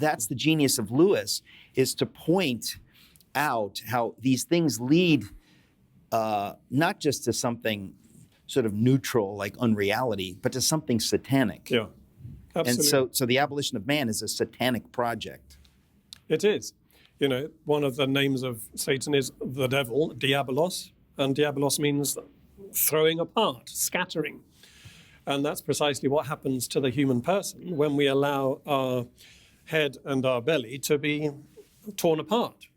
that's the genius of Lewis, is to point out how these things lead not just to something sort of neutral like unreality, but to something satanic. Yeah, absolutely. And so the Abolition of Man is a satanic project. It is. You know, one of the names of Satan is the devil, diabolos, and diabolos means throwing apart, scattering. And that's precisely what happens to the human person when we allow our head and our belly to be torn apart.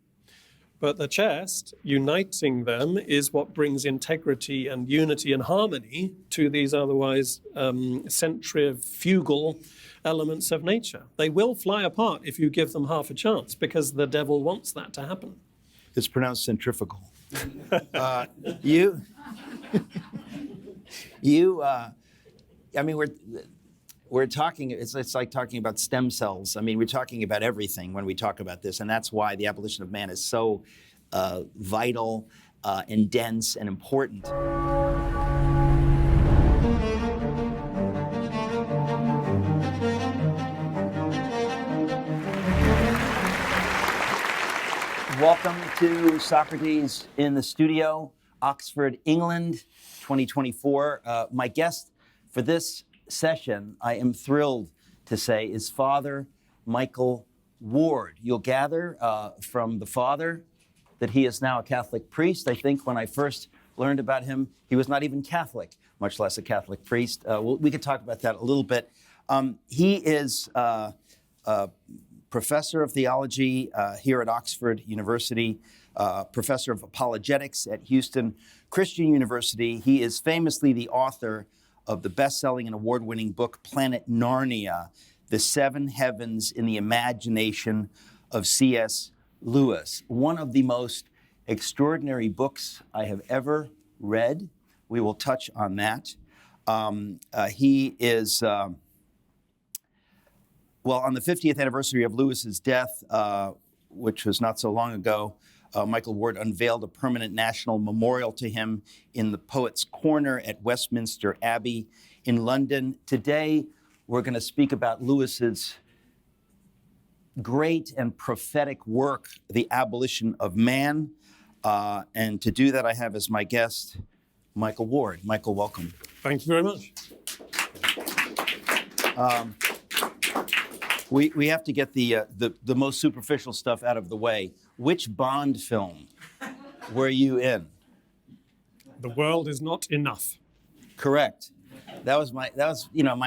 But the chest, uniting them, is what brings integrity and unity and harmony to these otherwise centrifugal elements of nature. They will fly apart if you give them half a chance, because the devil wants that to happen. It's pronounced centrifugal. I mean, we're talking, it's like talking about stem cells. I mean, we're talking about everything when we talk about this, and that's why the Abolition of Man is so vital and dense and important. Welcome to Socrates in the Studio, Oxford, England, 2024. My guest for this session, I am thrilled to say, is Father Michael Ward. You'll gather from the father that he is now a Catholic priest. I think when I first learned about him, he was not even Catholic, much less a Catholic priest. We could talk about that a little bit. He is professor of theology here at Oxford University, professor of apologetics at Houston Christian University. He is famously the author of the best-selling and award-winning book, Planet Narnia, The Seven Heavens in the Imagination of C.S. Lewis. One of the most extraordinary books I have ever read. We will touch on that. He is... Well, on the 50th anniversary of Lewis's death, which was not so long ago, Michael Ward unveiled a permanent national memorial to him in the Poets' Corner at Westminster Abbey in London. Today, we're going to speak about Lewis's great and prophetic work, The Abolition of Man. And to do that, I have as my guest, Michael Ward. Michael, welcome. Thank you very much. We have to get the most superficial stuff out of the way. Which Bond film were you in? The World Is Not Enough. Correct. That was my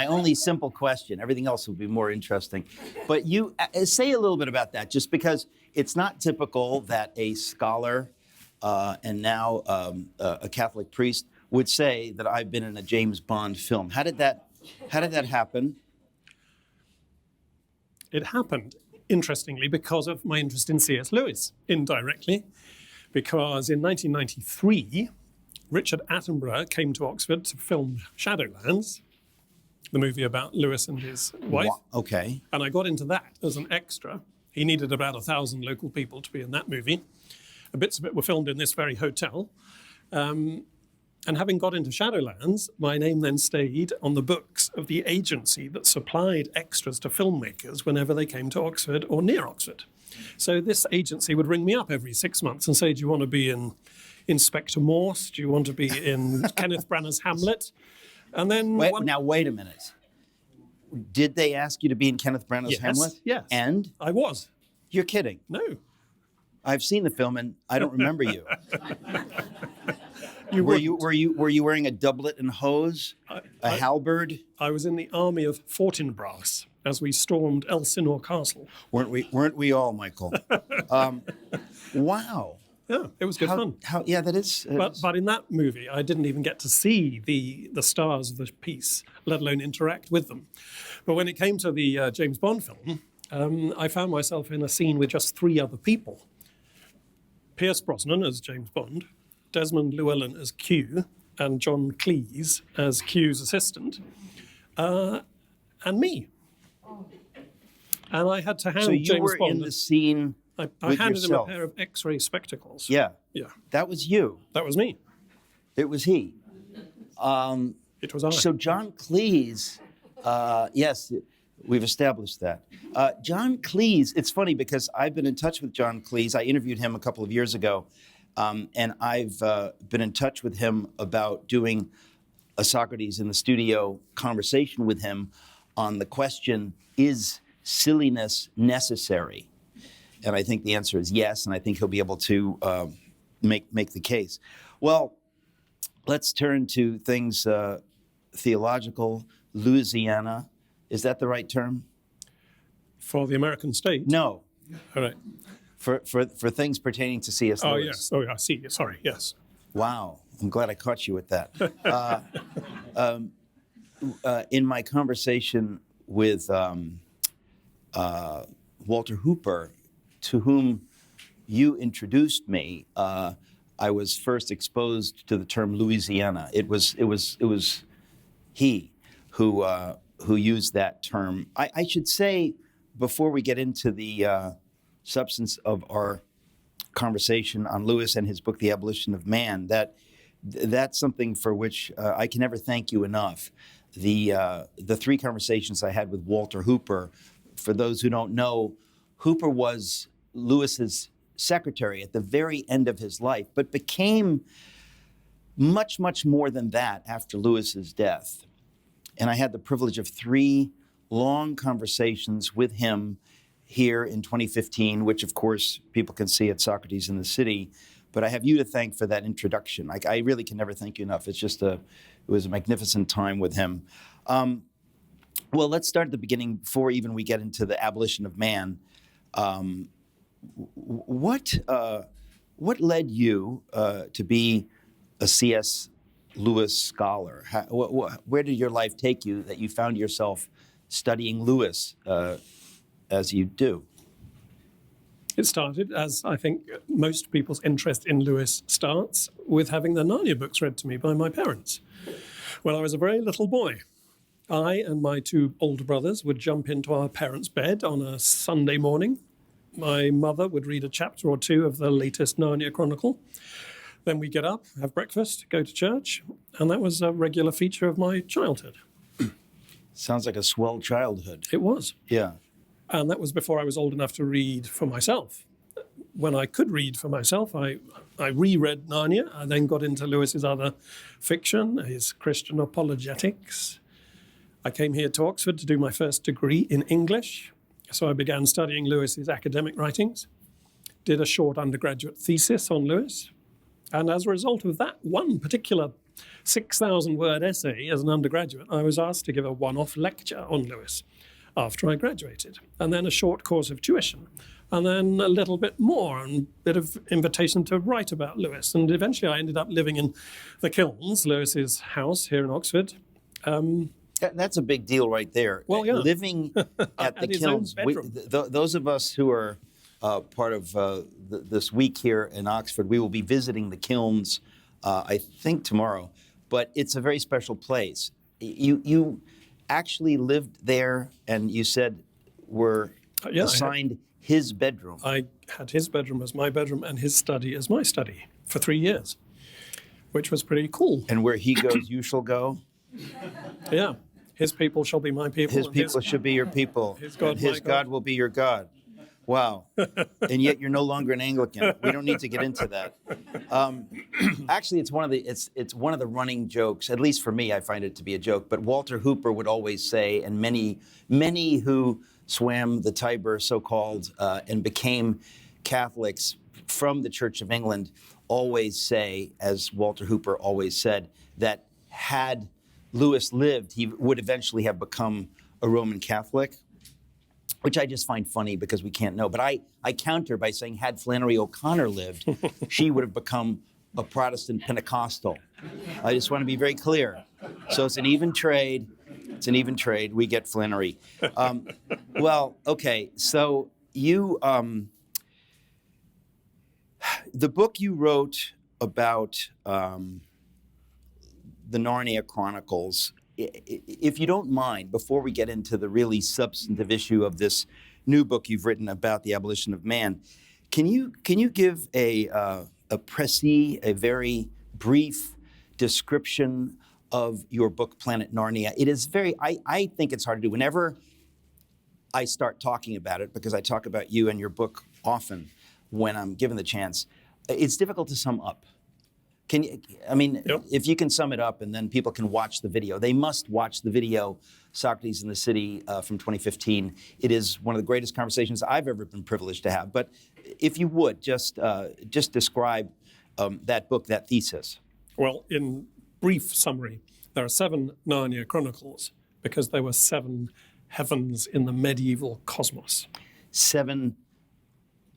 only simple question. Everything else would be more interesting. But you say a little bit about that, just because it's not typical that a scholar and now a Catholic priest would say that I've been in a James Bond film. How did that happen? It happened, interestingly, because of my interest in C.S. Lewis, indirectly, because in 1993, Richard Attenborough came to Oxford to film Shadowlands, the movie about Lewis and his wife. Okay. And I got into that as an extra. He needed about 1,000 local people to be in that movie. Bits of it were filmed in this very hotel. And having got into Shadowlands, my name then stayed on the books of the agency that supplied extras to filmmakers whenever they came to Oxford or near Oxford. So this agency would ring me up every 6 months and say, do you want to be in Inspector Morse? Do you want to be in Kenneth Branagh's Hamlet? And then... Wait a minute. Did they ask you to be in Kenneth Branagh's Hamlet? Yes. And? I was. You're kidding. No. I've seen the film and I don't remember you. Were you wearing a doublet and hose, a halberd? I was in the army of Fortinbras as we stormed Elsinore Castle. Weren't we all, Michael? Wow. Yeah, it was good fun. That is. But in that movie, I didn't even get to see the stars of the piece, let alone interact with them. But when it came to the James Bond film, I found myself in a scene with just 3 other people. Pierce Brosnan as James Bond, Desmond Llewellyn as Q, and John Cleese as Q's assistant, and me. And I had to hand James Bond... So you were in the scene I with handed yourself. him a pair of X-ray spectacles. Yeah. Yeah. That was you. That was me. It was he. It was I. So John Cleese, yes, We've established that. John Cleese, it's funny because I've been in touch with John Cleese. I interviewed him a couple of years ago, and I've been in touch with him about doing a Socrates in the Studio conversation with him on the question, is silliness necessary? And I think the answer is yes, and I think he'll be able to make the case. Well, let's turn to things theological. Louisiana, is that the right term? For the American state? No. All right. For things pertaining to C.S. Oh, Lewis. yes. Oh, I see. Sorry, yes. Wow. I'm glad I caught you with that. In my conversation with Walter Hooper, to whom you introduced me, I was first exposed to the term Louisiana. It was he who used that term. I should say, before we get into the substance of our conversation on Lewis and his book, The Abolition of Man, that's something for which I can never thank you enough. The three conversations I had with Walter Hooper, for those who don't know, Hooper was Lewis's secretary at the very end of his life, but became much, much more than that after Lewis's death. And I had the privilege of 3 long conversations with him here in 2015, which of course people can see at Socrates in the City. But I have you to thank for that introduction. I really can never thank you enough. It was a magnificent time with him. Well, let's start at the beginning before even we get into the abolition of man. What led you to be a C.S. Lewis scholar? Where did your life take you that you found yourself studying Lewis as you do? It started, as I think most people's interest in Lewis starts, with having the Narnia books read to me by my parents. When I was a very little boy, I and my 2 older brothers would jump into our parents' bed on a Sunday morning. My mother would read a chapter or 2 of the latest Narnia Chronicle. Then we'd get up, have breakfast, go to church, and that was a regular feature of my childhood. Sounds like a swell childhood. It was. Yeah. And that was before I was old enough to read for myself. When I could read for myself, I reread Narnia. I then got into Lewis's other fiction, his Christian apologetics. I came here to Oxford to do my first degree in English. So I began studying Lewis's academic writings, did a short undergraduate thesis on Lewis. And as a result of that one particular 6,000-word essay as an undergraduate, I was asked to give a one-off lecture on Lewis after I graduated, and then a short course of tuition, and then a little bit more, and a bit of invitation to write about Lewis. And eventually I ended up living in the Kilns, Lewis's house here in Oxford. That's a big deal right there. Well, yeah. Living at the Kilns. Those of us who are part of this week here in Oxford, we will be visiting the Kilns, I think tomorrow. But it's a very special place. You actually lived there, and you said were assigned his bedroom. I had his bedroom as my bedroom and his study as my study for 3 years, which was pretty cool. And where he goes, you shall go? Yeah. His people shall be my people. His people should be your people. His God will be your God. Wow. And yet you're no longer an Anglican. We don't need to get into that. Actually, it's one of the running jokes, at least for me, I find it to be a joke, but Walter Hooper would always say, and many who swam the Tiber, so-called, and became Catholics from the Church of England always say, as Walter Hooper always said, that had Lewis lived, he would eventually have become a Roman Catholic, which I just find funny because we can't know. But I counter by saying, had Flannery O'Connor lived, she would have become a Protestant Pentecostal. I just want to be very clear. So it's an even trade. It's an even trade. We get Flannery. Well, okay. So you, the book you wrote about the Narnia Chronicles, if you don't mind, before we get into the really substantive issue of this new book you've written about the abolition of man, can you give a précis, a very brief description of your book, Planet Narnia? It is very, I think it's hard to do. Whenever I start talking about it, because I talk about you and your book often when I'm given the chance, it's difficult to sum up. Can you, I mean, Yep. if you can sum it up and then people can watch the video. They must watch the video, Socrates in the City from 2015. It is one of the greatest conversations I've ever been privileged to have. But if you would, just describe that book, that thesis. Well, in brief summary, there are 7 Narnia chronicles because there were 7 heavens in the medieval cosmos. 7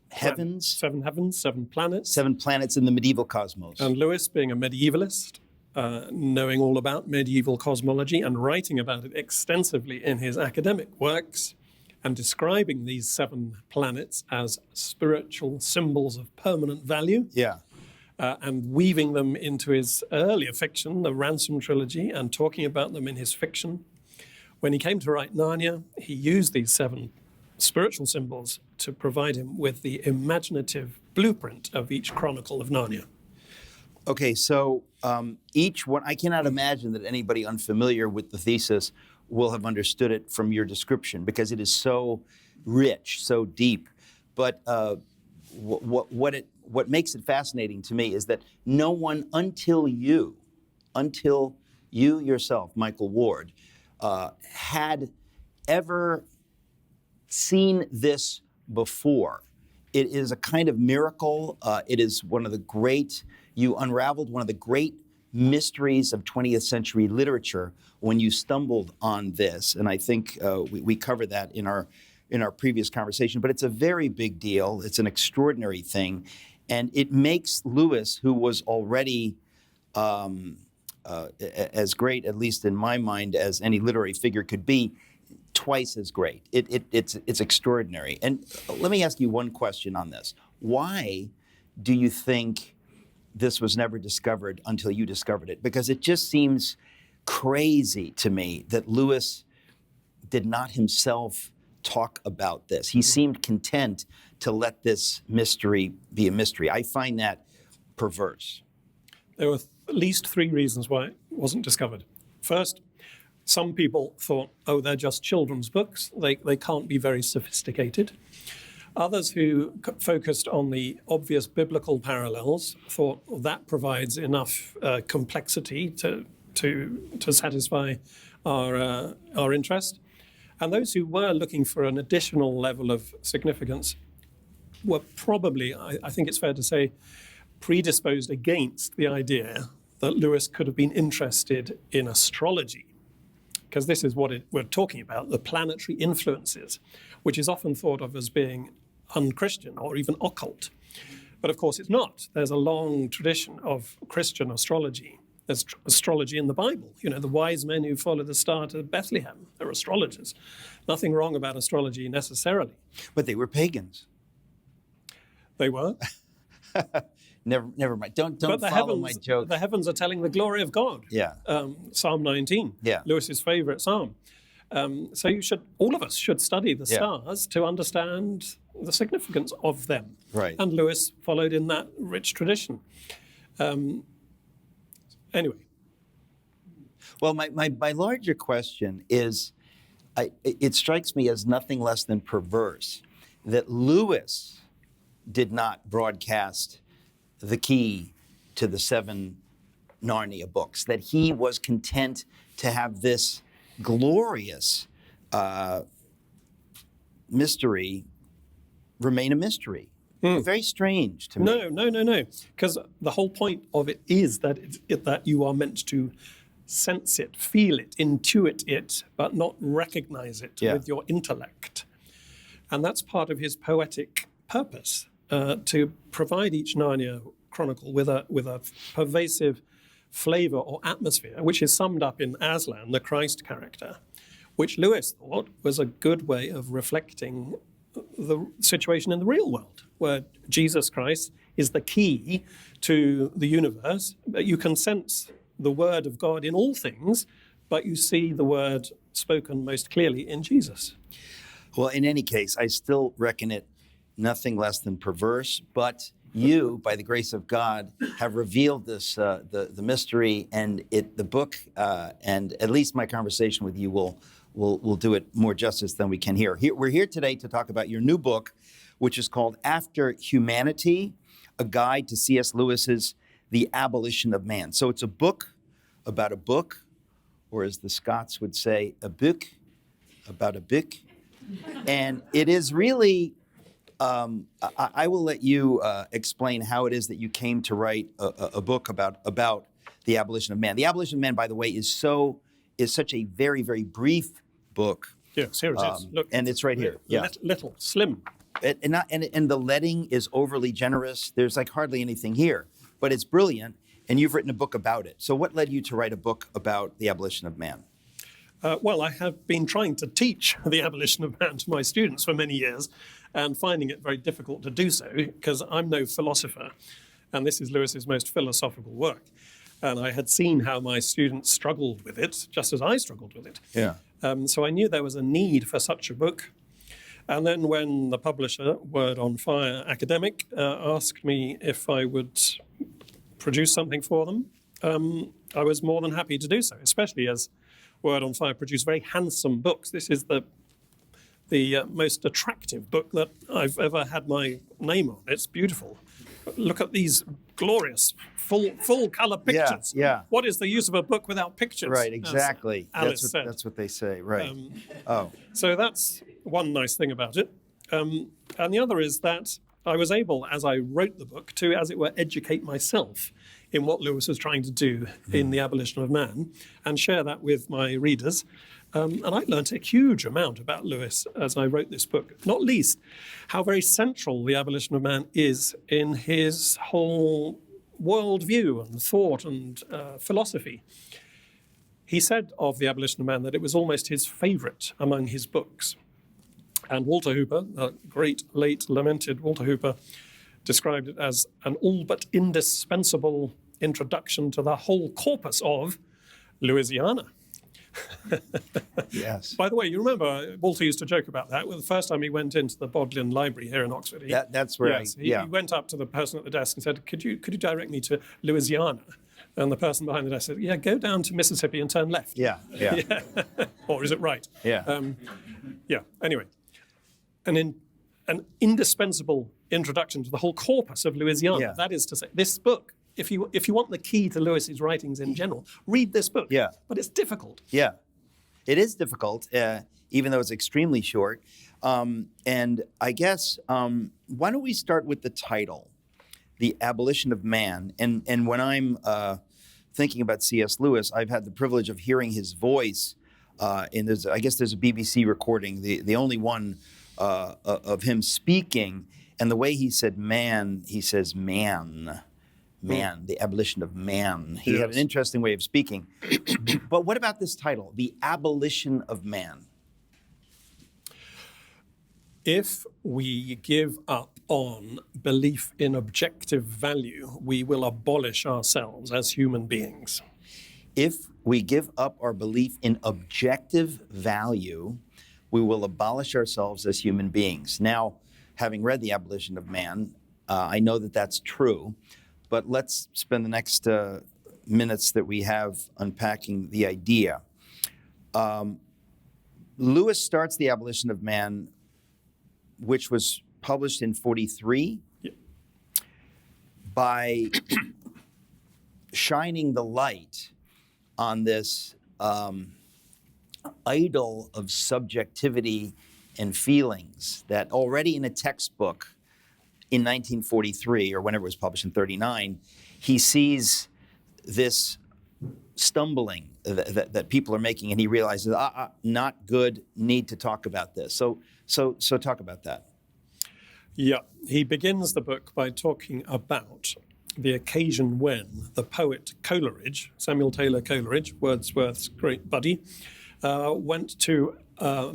heavens? 7 heavens, 7 planets. 7 planets in the medieval cosmos. And Lewis, being a medievalist, knowing all about medieval cosmology and writing about it extensively in his academic works, and describing these 7 planets as spiritual symbols of permanent value, Yeah. and weaving them into his earlier fiction, the Ransom trilogy, and talking about them in his fiction. When he came to write Narnia, he used these 7 spiritual symbols to provide him with the imaginative blueprint of each chronicle of Narnia. Okay, so each one, I cannot imagine that anybody unfamiliar with the thesis will have understood it from your description, because it is so rich, so deep. But what makes it fascinating to me is that no one until you yourself, Michael Ward, had ever seen this before. It is a kind of miracle. It is you unraveled one of the great mysteries of 20th century literature when you stumbled on this. And I think we covered that in our previous conversation. But it's a very big deal. It's an extraordinary thing. And it makes Lewis, who was already as great, at least in my mind, as any literary figure could be, twice as great. It's extraordinary. And let me ask you one question on this. Why do you think this was never discovered until you discovered it? Because it just seems crazy to me that Lewis did not himself talk about this. He seemed content to let this mystery be a mystery. I find that perverse. There were at least 3 reasons why it wasn't discovered. First, some people thought, oh, they're just children's books. They can't be very sophisticated. Others who focused on the obvious biblical parallels thought, well, that provides enough complexity to satisfy our interest. And those who were looking for an additional level of significance were probably, I think it's fair to say, predisposed against the idea that Lewis could have been interested in astrology, because this is what we're talking about, the planetary influences, which is often thought of as being unchristian or even occult. But of course it's not. There's a long tradition of Christian astrology. There's astrology in the Bible. You know, the wise men who follow the star to Bethlehem, they're astrologers. Nothing wrong about astrology necessarily. But they were pagans. They were. Never mind. Don't follow my joke. The heavens are telling the glory of God. Yeah. Psalm 19. Yeah. Lewis's favorite psalm. So all of us should study the stars to understand the significance of them. Right. And Lewis followed in that rich tradition. Anyway. Well, my larger question is, it strikes me as nothing less than perverse that Lewis did not broadcast the key to the 7 Narnia books, that he was content to have this glorious mystery remain a mystery. Very strange to me. No. Because the whole point of it is that that you are meant to sense it, feel it, intuit it, but not recognize it with your intellect. And that's part of his poetic purpose, to provide each Narnia chronicle with a pervasive flavor or atmosphere, which is summed up in Aslan, the Christ character, which Lewis thought was a good way of reflecting the situation in the real world, where Jesus Christ is the key to the universe. But you can sense the word of God in all things, but you see the word spoken most clearly in Jesus. Well, in any case, I still reckon it nothing less than perverse, but you, by the grace of God, have revealed this, the mystery, and the book, and at least my conversation with you will we'll do it more justice than we can here. We're here today to talk about your new book, which is called After Humanity, A Guide to C.S. Lewis's The Abolition of Man. So it's a book about a book, or as the Scots would say, a book about a book. And it is really, I will let you explain how it is that you came to write a book about the abolition of man. The Abolition of Man, by the way, is such a very, very brief book. Yes, here it is. Look, and it's right here. Yeah, little, slim. And the leading is overly generous. There's like hardly anything here, but it's brilliant. And you've written a book about it. So what led you to write a book about the abolition of man? Well, I have been trying to teach the abolition of man to my students for many years and finding it very difficult to do so because I'm no philosopher. And this is Lewis's most philosophical work. And I had seen how my students struggled with it, just as I struggled with it. Yeah. So I knew there was a need for such a book. And then when the publisher, Word on Fire Academic, asked me if I would produce something for them, I was more than happy to do so, especially as Word on Fire produce very handsome books. This is the most attractive book that I've ever had my name on. It's beautiful. Look at these glorious full color pictures. Yeah. What is the use of a book without pictures? Right, exactly. Alice said. That's what they say, right. So that's one nice thing about it. And the other is that I was able, as I wrote the book, to, as it were, educate myself in what Lewis was trying to do in The Abolition of Man and share that with my readers. And I learnt a huge amount about Lewis as I wrote this book, not least how very central The Abolition of Man is in his whole worldview and thought and philosophy. He said of The Abolition of Man that it was almost his favourite among his books. And Walter Hooper, the great late lamented Walter Hooper, described it as an all but indispensable introduction to the whole corpus of Lewisiana. Yes. By the way, you remember Walter used to joke about that. Well, the first time he went into the Bodleian Library here in Oxford, that's where he went up to the person at the desk and said, "Could you direct me to Louisiana?" And the person behind the desk said, "Yeah, go down to Mississippi and turn left." Yeah. Or is it right? Yeah. Anyway, an indispensable introduction to the whole corpus of Louisiana. Yeah. That is to say, this book. If you want the key to Lewis's writings in general, read this book. Yeah. But it's difficult. Yeah. It is difficult, even though it's extremely short. And I guess, why don't we start with the title, The Abolition of Man? And when I'm thinking about C.S. Lewis, I've had the privilege of hearing his voice. I guess there's a BBC recording, the only one of him speaking. And the way he said man, he says man, the abolition of man. He had an interesting way of speaking. But what about this title, The Abolition of Man? If we give up on belief in objective value, we will abolish ourselves as human beings. If we give up our belief in objective value, we will abolish ourselves as human beings. Now, having read The Abolition of Man, I know that that's true. But let's spend the next minutes that we have unpacking the idea. Lewis starts The Abolition of Man, which was published in 1943, by shining the light on this idol of subjectivity and feelings that already in a textbook in 1943, or whenever it was published in 1939, he sees this stumbling that people are making, and he realizes, not good, need to talk about this. So talk about that. Yeah, he begins the book by talking about the occasion when the poet Coleridge, Samuel Taylor Coleridge, Wordsworth's great buddy, went to a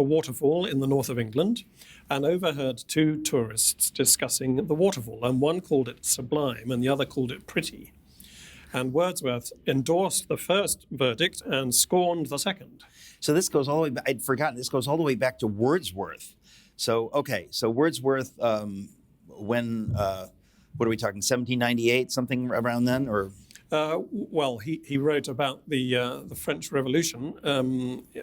waterfall in the north of England and overheard two tourists discussing the waterfall, and one called it sublime and the other called it pretty. And Wordsworth endorsed the first verdict and scorned the second. So this goes all the way back, I'd forgotten, this goes all the way back to Wordsworth. So Wordsworth, when, what are we talking, 1798, something around then, or? Well, he wrote about the French Revolution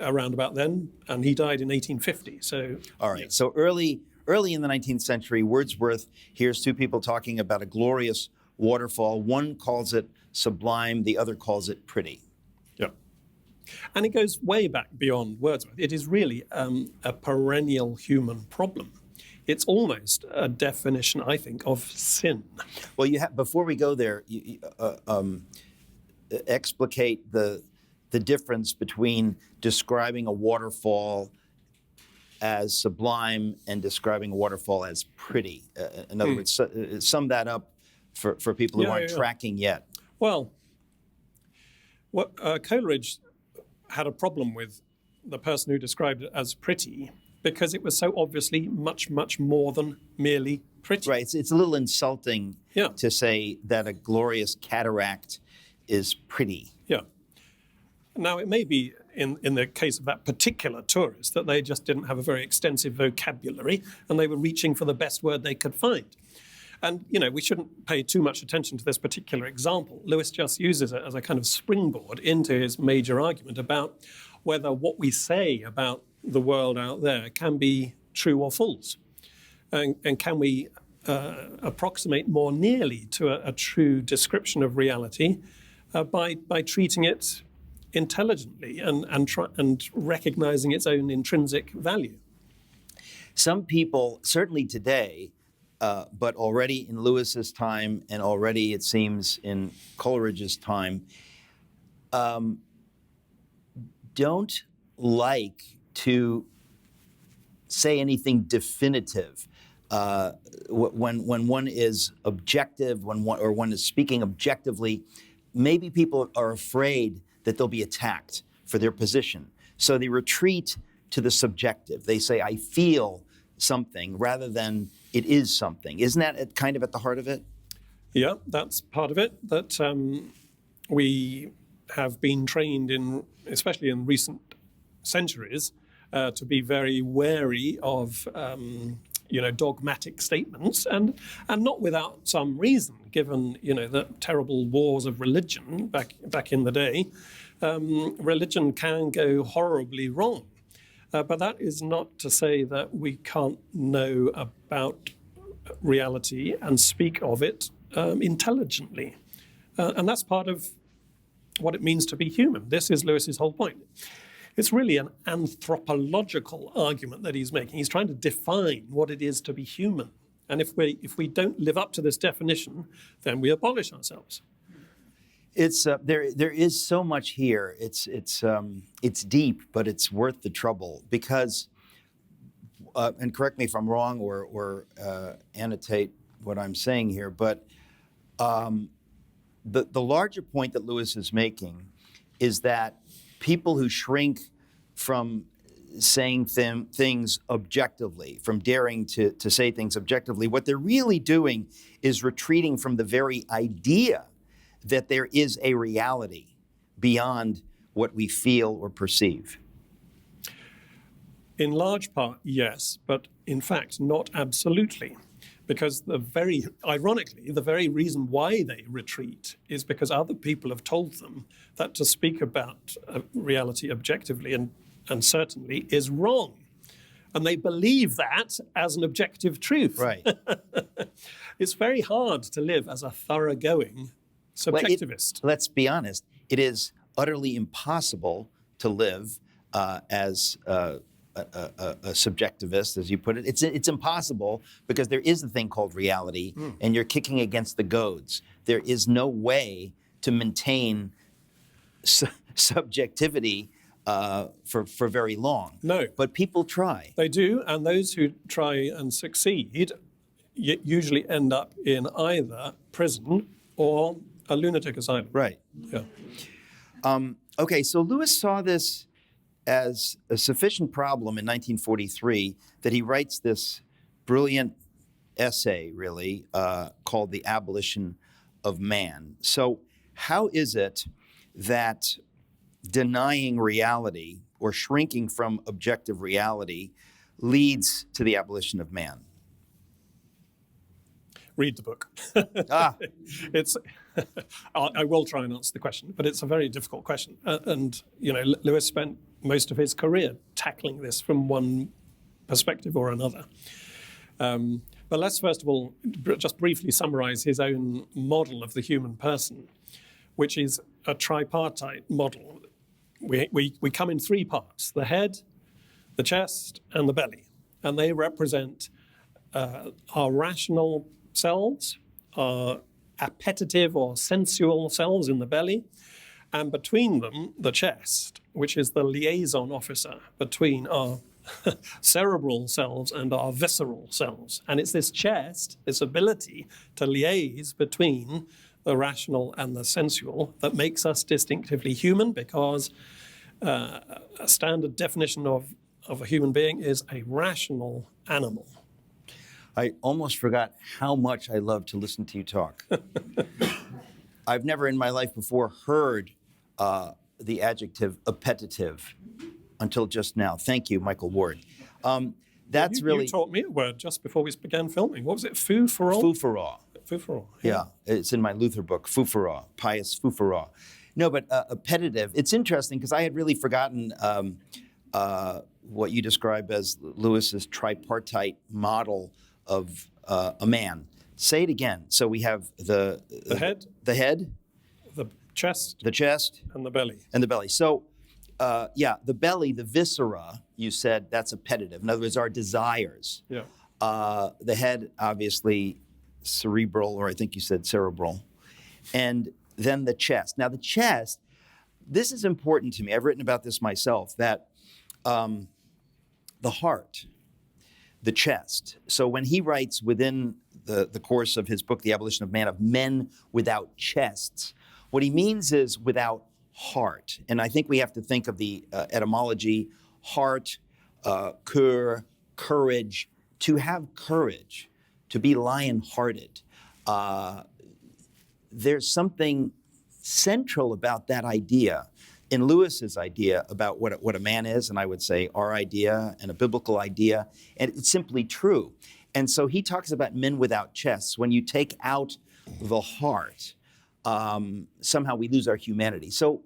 around about then, and he died in 1850. So, all right. So early in the 19th century, Wordsworth hears two people talking about a glorious waterfall. One calls it sublime, the other calls it pretty. yeah. And it goes way back beyond Wordsworth. It is really a perennial human problem. It's almost a definition, I think, of sin. Well, before we go there, explicate the difference between describing a waterfall as sublime and describing a waterfall as pretty. In other words, sum that up for people who aren't tracking yet. Well, Coleridge had a problem with the person who described it as pretty because it was so obviously much, much more than merely pretty. Right. It's a little insulting to say that a glorious cataract is pretty. Yeah. Now, it may be in the case of that particular tourist that they just didn't have a very extensive vocabulary and they were reaching for the best word they could find. And, we shouldn't pay too much attention to this particular example. Lewis just uses it as a kind of springboard into his major argument about whether what we say about the world out there can be true or false. And can we approximate more nearly to a true description of reality by treating it intelligently and recognizing its own intrinsic value? Some people, certainly today, but already in Lewis's time and already, it seems, in Coleridge's time, don't like to say anything definitive when one is objective, when one is speaking objectively. Maybe people are afraid that they'll be attacked for their position, so they retreat to the subjective. They say, "I feel something," rather than "it is something." Isn't that kind of at the heart of it? Yeah, that's part of it. That we have been trained in, especially in recent centuries, to be very wary of dogmatic statements, and not without some reason, given the terrible wars of religion back in the day. Religion can go horribly wrong, but that is not to say that we can't know about reality and speak of it intelligently, and that's part of what it means to be human. This is Lewis's whole point. It's really an anthropological argument that he's making. He's trying to define what it is to be human. And if we don't live up to this definition, then we abolish ourselves. It's there is so much here. It's deep, but it's worth the trouble because, and correct me if I'm wrong or annotate what I'm saying here, but the larger point that Lewis is making is that people who shrink from saying things objectively, from daring to say things objectively, what they're really doing is retreating from the very idea that there is a reality beyond what we feel or perceive. In large part, yes, but in fact, not absolutely. Because ironically, the very reason why they retreat is because other people have told them that to speak about reality objectively and certainly is wrong. And they believe that as an objective truth. Right. It's very hard to live as a thoroughgoing subjectivist. Let's be honest, it is utterly impossible to live as a subjectivist, as you put it. It's impossible because there is a thing called reality, and you're kicking against the goads. There is no way to maintain subjectivity for very long. No. But people try. They do, and those who try and succeed usually end up in either prison or a lunatic asylum. Right. Yeah. Okay, so Lewis saw this as a sufficient problem in 1943 that he writes this brilliant essay, really, called The Abolition of Man. So how is it that denying reality or shrinking from objective reality leads to the abolition of man? read the book. Ah, It's, I will try and answer the question, but it's a very difficult question. And, Lewis spent most of his career tackling this from one perspective or another. But let's first of all just briefly summarize his own model of the human person, which is a tripartite model. We come in three parts: the head, the chest, and the belly. And they represent our rational selves, our appetitive or sensual selves in the belly, and between them, the chest, which is the liaison officer between our cerebral selves and our visceral selves. And it's this chest, this ability to liaise between the rational and the sensual, that makes us distinctively human, because a standard definition of a human being is a rational animal. I almost forgot how much I love to listen to you talk. I've never in my life before heard the adjective appetitive until just now. Thank you, Michael Ward. That's really... You taught me a word just before we began filming. What was it? Fou for all? Fou for all. Fou for all. Yeah, it's in my Luther book, fou for all, pious fou for all. No, but appetitive, it's interesting because I had really forgotten what you describe as Lewis's tripartite model of a man. Say it again. So we have the head, the chest, and the belly. And the belly. So, the belly, the viscera, you said that's appetitive. In other words, our desires. Yeah. The head, obviously, cerebral, or I think you said cerebral. And then the chest. Now, the chest, this is important to me. I've written about this myself, that the heart, the chest. So when he writes within the course of his book, The Abolition of Man, of men without chests, what he means is without heart. And I think we have to think of the etymology, heart, cœur, courage. To have courage, to be lion-hearted. There's something central about that idea in Lewis's idea about what a man is, and I would say our idea and a biblical idea, and it's simply true. And so he talks about men without chests. When you take out the heart, somehow we lose our humanity. So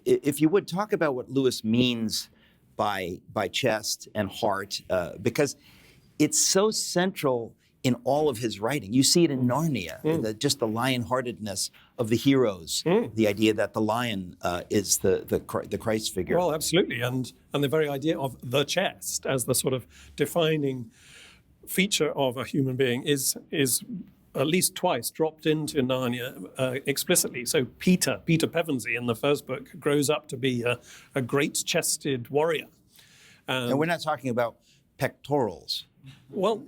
if you would, talk about what Lewis means by chest and heart, because it's so central in all of his writing. You see it in Narnia, just the lion-heartedness of the heroes, the idea that the lion is the Christ figure. Well, absolutely, and the very idea of the chest as the sort of defining feature of a human being is at least twice dropped into Narnia explicitly. So Peter Pevensey in the first book grows up to be a great-chested warrior. And we're not talking about pectorals. Well,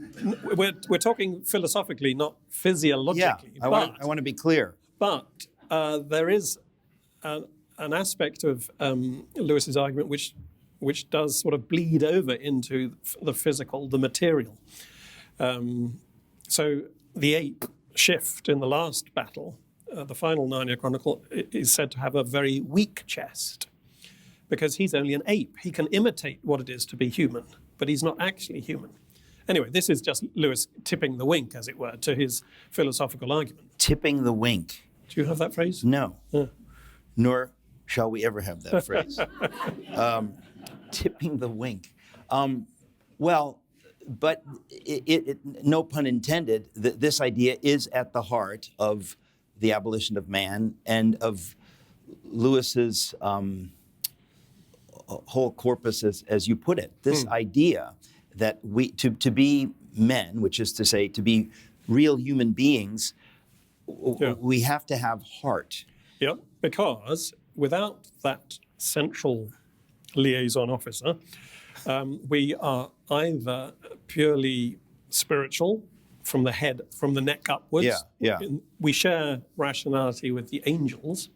we're talking philosophically, not physiologically. Yeah, I want to be clear. But there is an aspect of Lewis's argument which does sort of bleed over into the physical, the material. So the ape Shift in the last battle, the final Narnia Chronicle, is said to have a very weak chest because he's only an ape. He can imitate what it is to be human, but he's not actually human. Anyway, this is just Lewis tipping the wink, as it were, to his philosophical argument. Tipping the wink. Do you have that phrase? No. Nor shall we ever have that phrase. Tipping the wink. But no pun intended, this idea is at the heart of the abolition of man and of Lewis's whole corpus, as you put it. This idea that to be men, which is to say to be real human beings, we have to have heart. Yeah, because without that central liaison officer, we are either purely spiritual from the neck upwards. Yeah. We share rationality with the angels,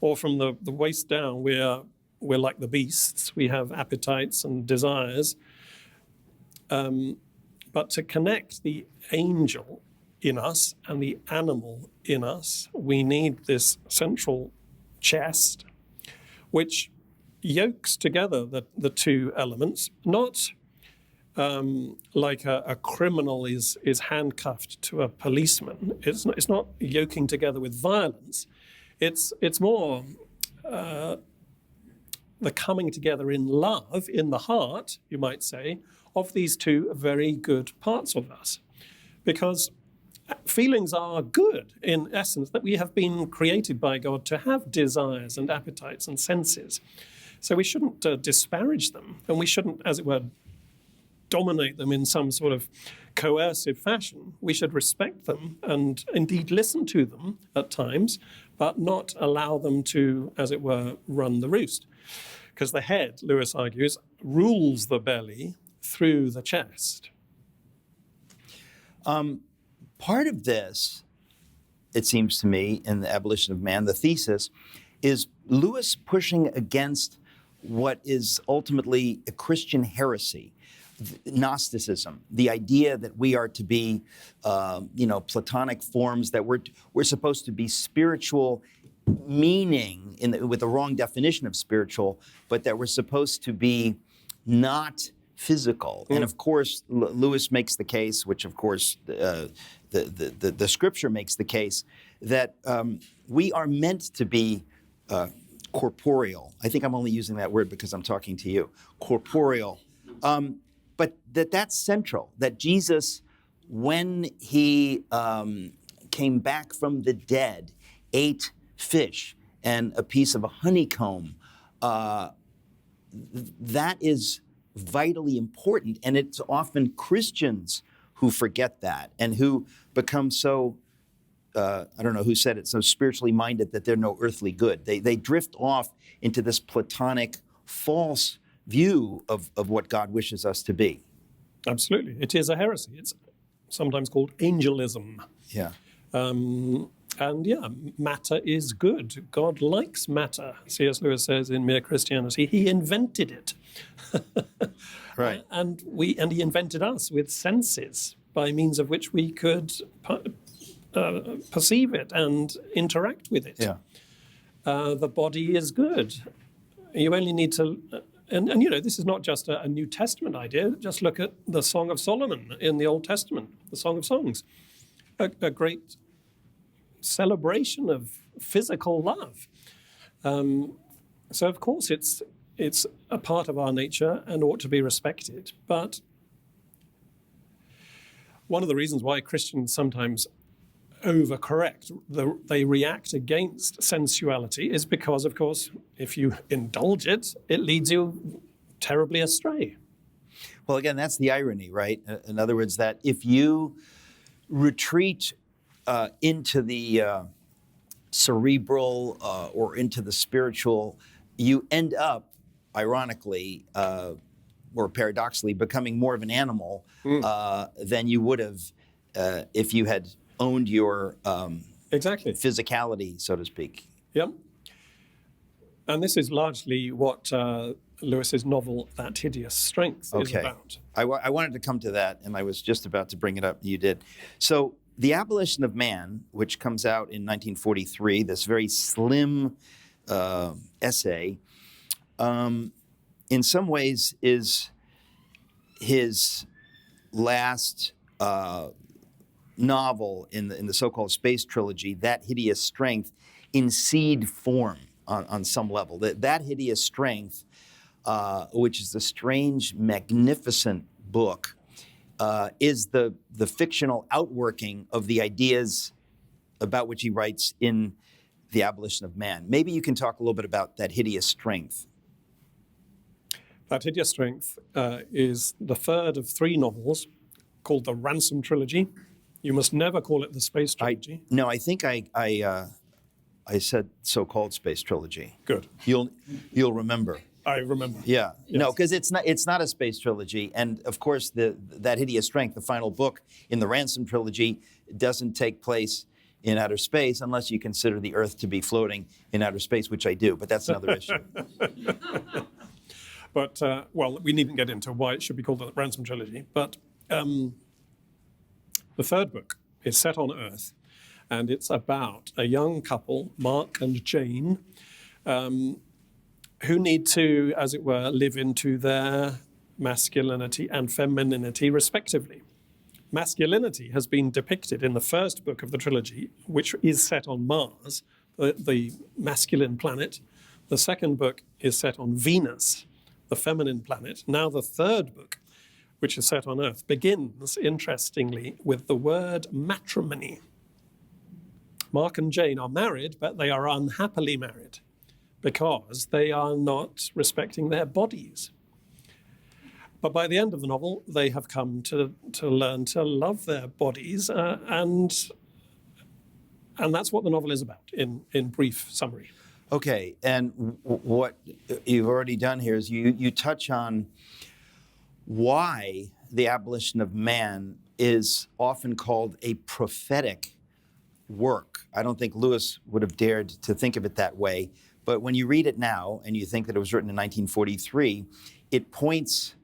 or from the waist down, we're like the beasts. We have appetites and desires. But to connect the angel in us and the animal in us, we need this central chest, which yokes together the two elements, not like a criminal is handcuffed to a policeman. It's not yoking together with violence. It's more the coming together in love, in the heart, you might say, of these two very good parts of us. Because feelings are good, in essence, that we have been created by God to have desires and appetites and senses. So we shouldn't disparage them, and we shouldn't, as it were, dominate them in some sort of coercive fashion. We should respect them and indeed listen to them at times, but not allow them to, as it were, run the roost. Because the head, Lewis argues, rules the belly through the chest. Part of this, it seems to me, in the Abolition of Man, the thesis, is Lewis pushing against what is ultimately a Christian heresy, Gnosticism, the idea that we are to be, Platonic forms, that we're supposed to be spiritual meaning with the wrong definition of spiritual, but that we're supposed to be not physical. And of course, Lewis makes the case, which of course the scripture makes the case, that we are meant to be corporeal. I think I'm only using that word because I'm talking to you. Corporeal. But that's central, that Jesus, when he came back from the dead, ate fish and a piece of a honeycomb, that is vitally important. And it's often Christians who forget that and who become so, I don't know who said it, so spiritually minded that they're no earthly good. They drift off into this Platonic false view of what God wishes us to be. Absolutely. It is a heresy. It's sometimes called angelism. Yeah. Matter is good. God likes matter. C.S. Lewis says in Mere Christianity, he invented it. Right. And he invented us with senses by means of which we could perceive it and interact with it. Yeah. The body is good. You only need to... And this is not just a New Testament idea. Just look at the Song of Solomon in the Old Testament, the Song of Songs. A great celebration of physical love. So, of course, it's a part of our nature and ought to be respected. But one of the reasons why Christians sometimes overcorrect, they react against sensuality, is because, of course, if you indulge it, it leads you terribly astray. Well, again, that's the irony, right? In other words, that if you retreat into the cerebral or into the spiritual, you end up, ironically, or paradoxically, becoming more of an animal than you would have if you had owned your exactly physicality, so to speak. Yep. And this is largely what Lewis's novel, That Hideous Strength, is about. I wanted to come to that, and I was just about to bring it up, and you did. So The Abolition of Man, which comes out in 1943, this very slim essay, in some ways is his last novel in the so-called space trilogy, That Hideous Strength, in seed form on some level. That Hideous Strength, which is a strange, magnificent book, is the fictional outworking of the ideas about which he writes in The Abolition of Man. Maybe you can talk a little bit about That Hideous Strength. That Hideous Strength is the third of three novels called the Ransom Trilogy. You must never call it the Space Trilogy. I think I said so-called Space Trilogy. Good. You'll remember. I remember. Yeah. Yes. No, because it's not a space trilogy, and of course That Hideous Strength, the final book in the Ransom Trilogy, doesn't take place in outer space unless you consider the Earth to be floating in outer space, which I do. But that's another issue. But we needn't get into why it should be called the Ransom Trilogy. But the third book is set on Earth, and it's about a young couple, Mark and Jane, who need to, as it were, live into their masculinity and femininity, respectively. Masculinity has been depicted in the first book of the trilogy, which is set on Mars, the masculine planet. The second book is set on Venus, the feminine planet. Now the third book, which is set on Earth, begins, interestingly, with the word matrimony. Mark and Jane are married, but they are unhappily married because they are not respecting their bodies. But by the end of the novel, they have come to learn to love their bodies, and that's what the novel is about in brief summary. Okay, and what you've already done here is you touch on why the abolition of man is often called a prophetic work. I don't think Lewis would have dared to think of it that way, but when you read it now and you think that it was written in 1943, it points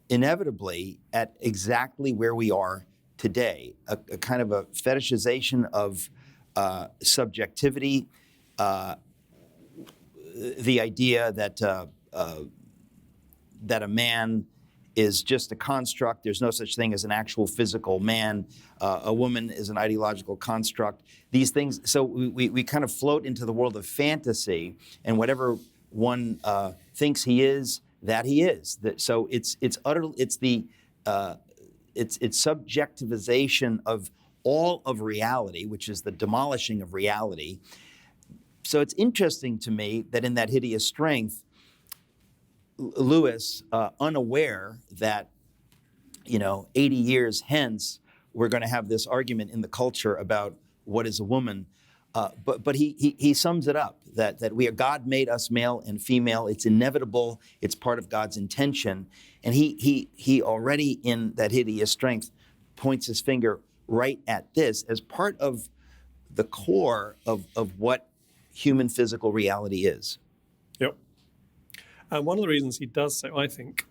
inevitably at exactly where we are today, a kind of a fetishization of subjectivity, the idea that that a man is just a construct. There's no such thing as an actual physical man. A woman is an ideological construct. These things, so we kind of float into the world of fantasy, and whatever one thinks he is, that he is. So it's subjectivization of all of reality, which is the demolishing of reality. So it's interesting to me that in that hideous strength, Lewis, unaware that, 80 years hence, we're going to have this argument in the culture about what is a woman, but he sums it up, that God made us male and female. It's inevitable. It's part of God's intention. And he already in that hideous strength points his finger right at this as part of the core of what human physical reality is. Yep. And one of the reasons he does so, I think,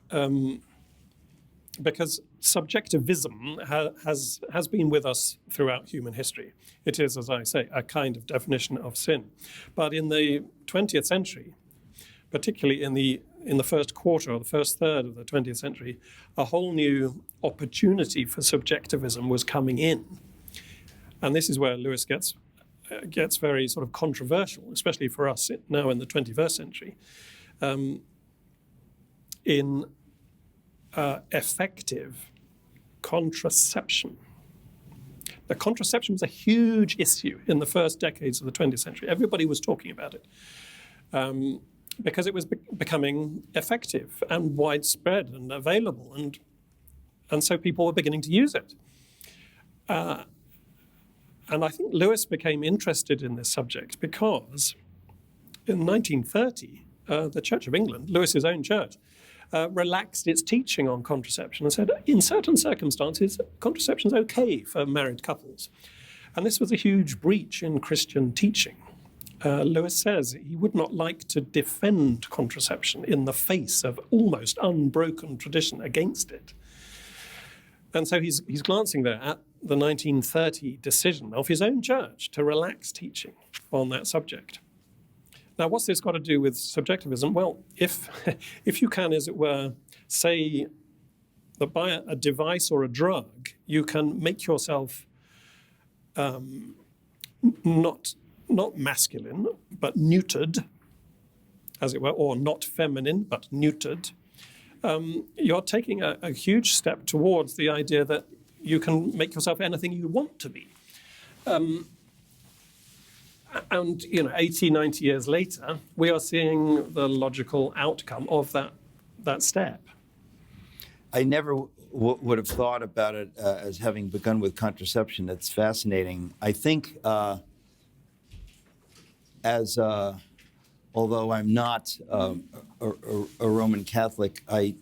because subjectivism has been with us throughout human history. It is, as I say, a kind of definition of sin. But in the 20th century, particularly in the first quarter or the first third of the 20th century, a whole new opportunity for subjectivism was coming in. And this is where Lewis gets very sort of controversial, especially for us now in the 21st century, in effective contraception. Now, contraception was a huge issue in the first decades of the 20th century. Everybody was talking about it because it was becoming effective and widespread and available, and so people were beginning to use it. And I think Lewis became interested in this subject because in 1930, the Church of England, Lewis's own church, relaxed its teaching on contraception and said, in certain circumstances, contraception is okay for married couples. And this was a huge breach in Christian teaching. Lewis says he would not like to defend contraception in the face of almost unbroken tradition against it. And so he's glancing there at the 1930 decision of his own church to relax teaching on that subject. Now, what's this got to do with subjectivism? Well, if you can, as it were, say that by a device or a drug, you can make yourself not masculine, but neutered, as it were, or not feminine, but neutered, you're taking a huge step towards the idea that you can make yourself anything you want to be. And, 80, 90 years later, we are seeing the logical outcome of that step. I never would have thought about it as having begun with contraception. It's fascinating. I think although I'm not a Roman Catholic, I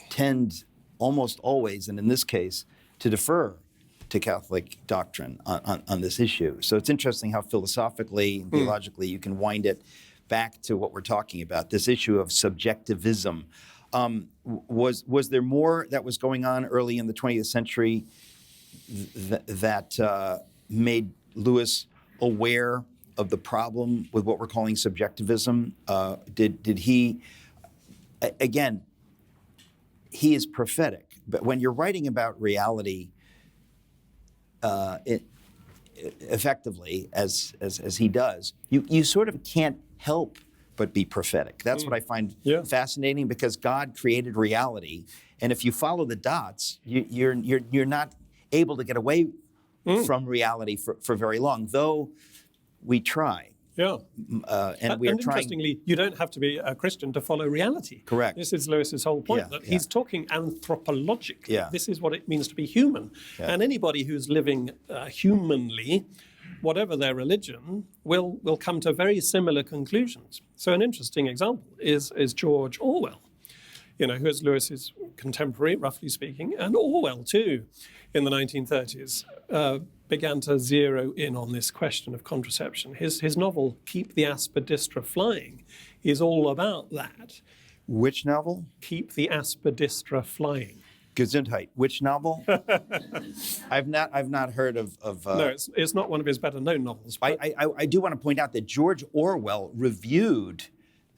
tend almost always, and in this case, to defer to Catholic doctrine on this issue. So it's interesting how philosophically and theologically you can wind it back to what we're talking about, this issue of subjectivism. Was there more that was going on early in the 20th century that made Lewis aware of the problem with what we're calling subjectivism? Did he, again, he is prophetic. But when you're writing about reality effectively, as he does, you sort of can't help but be prophetic. That's what I find fascinating, because God created reality, and if you follow the dots, you're not able to get away from reality for very long, though we try. Yeah. And we are trying. Interestingly, you don't have to be a Christian to follow reality. Correct. This is Lewis's whole point, that he's talking anthropologically. Yeah. This is what it means to be human. Yeah. And anybody who's living humanly, whatever their religion, will come to very similar conclusions. So an interesting example is George Orwell, who is Lewis's contemporary, roughly speaking, and Orwell too, in the 1930s, began to zero in on this question of contraception. His novel, Keep the Aspidistra Flying, is all about that. Which novel? Keep the Aspidistra Flying. Gesundheit. Which novel? I've not heard of. No, it's not one of his better-known novels. I do want to point out that George Orwell reviewed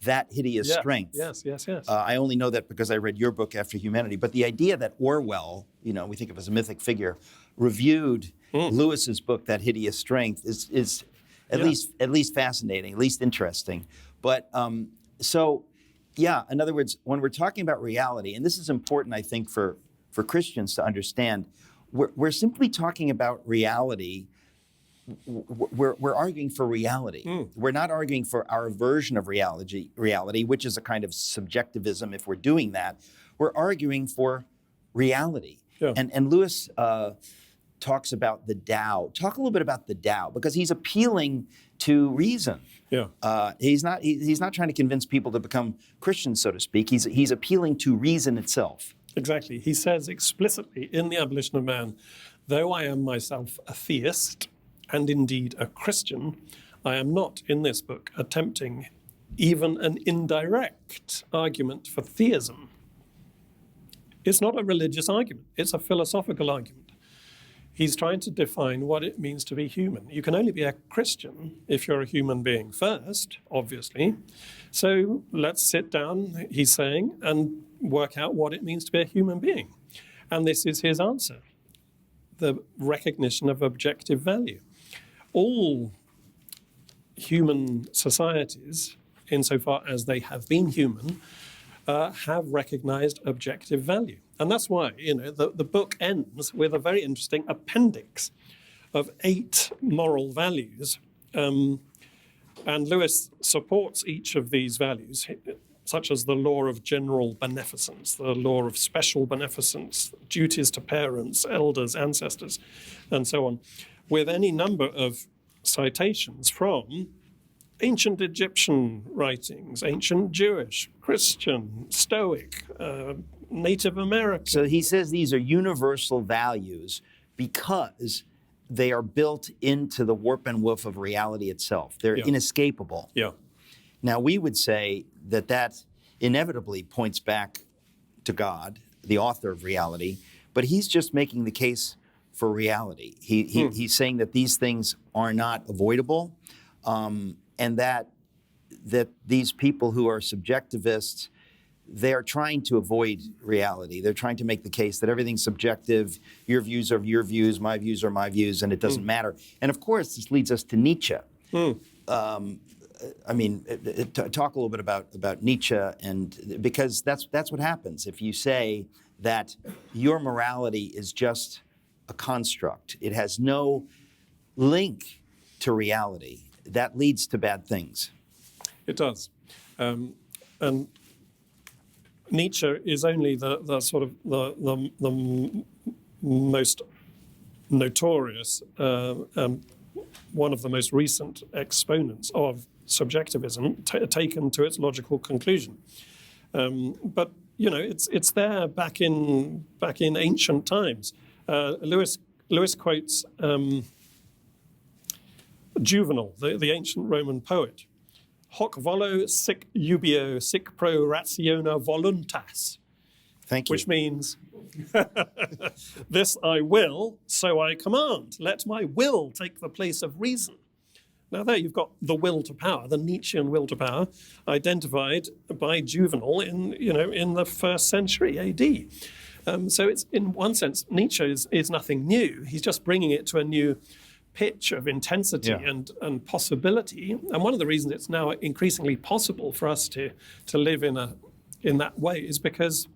that Hideous Strength. Yes. I only know that because I read your book, After Humanity. But the idea that Orwell, we think of as a mythic figure, reviewed Lewis's book, That Hideous Strength, is at least fascinating, at least interesting. But in other words, when we're talking about reality, and this is important, I think, for Christians to understand, we're simply talking about reality. We're arguing for reality. We're not arguing for our version of reality, which is a kind of subjectivism if we're doing that. We're arguing for reality. Yeah. And Lewis talks about the Tao. Talk a little bit about the Tao, because he's appealing to reason. Yeah. He's not trying to convince people to become Christians, so to speak. He's appealing to reason itself. Exactly. He says explicitly in The Abolition of Man, though I am myself a theist, and indeed a Christian, I am not in this book attempting even an indirect argument for theism. It's not a religious argument, it's a philosophical argument. He's trying to define what it means to be human. You can only be a Christian if you're a human being first, obviously. So let's sit down, he's saying, and work out what it means to be a human being. And this is his answer: the recognition of objective value. All human societies, insofar as they have been human, have recognized objective value. And that's why, the book ends with a very interesting appendix of 8 moral values. And Lewis supports each of these values, such as the law of general beneficence, the law of special beneficence, duties to parents, elders, ancestors, and so on, with any number of citations from ancient Egyptian writings, ancient Jewish, Christian, Stoic, Native American. So he says these are universal values because they are built into the warp and woof of reality itself. They're inescapable. Yeah. Now, we would say that inevitably points back to God, the author of reality, but he's just making the case for reality. He's saying that these things are not avoidable, and that these people who are subjectivists, they are trying to avoid reality. They're trying to make the case that everything's subjective, your views are your views, my views are my views, and it doesn't matter. And of course, this leads us to Nietzsche. Talk a little bit about Nietzsche, and because that's what happens if you say that your morality is just a construct. It has no link to reality. That leads to bad things. It does. And Nietzsche is only the sort of the most notorious, one of the most recent exponents of subjectivism taken to its logical conclusion. But it's there back in ancient times. Lewis quotes Juvenal, the ancient Roman poet. Hoc volo sic jubeo sic pro rationa voluntas. Thank you. Which means, this I will, so I command. Let my will take the place of reason. Now there you've got the will to power, the Nietzschean will to power, identified by Juvenal in the 1st century AD. So it's, in one sense, Nietzsche is nothing new. He's just bringing it to a new pitch of intensity and possibility. And one of the reasons it's now increasingly possible for us to live in that way is because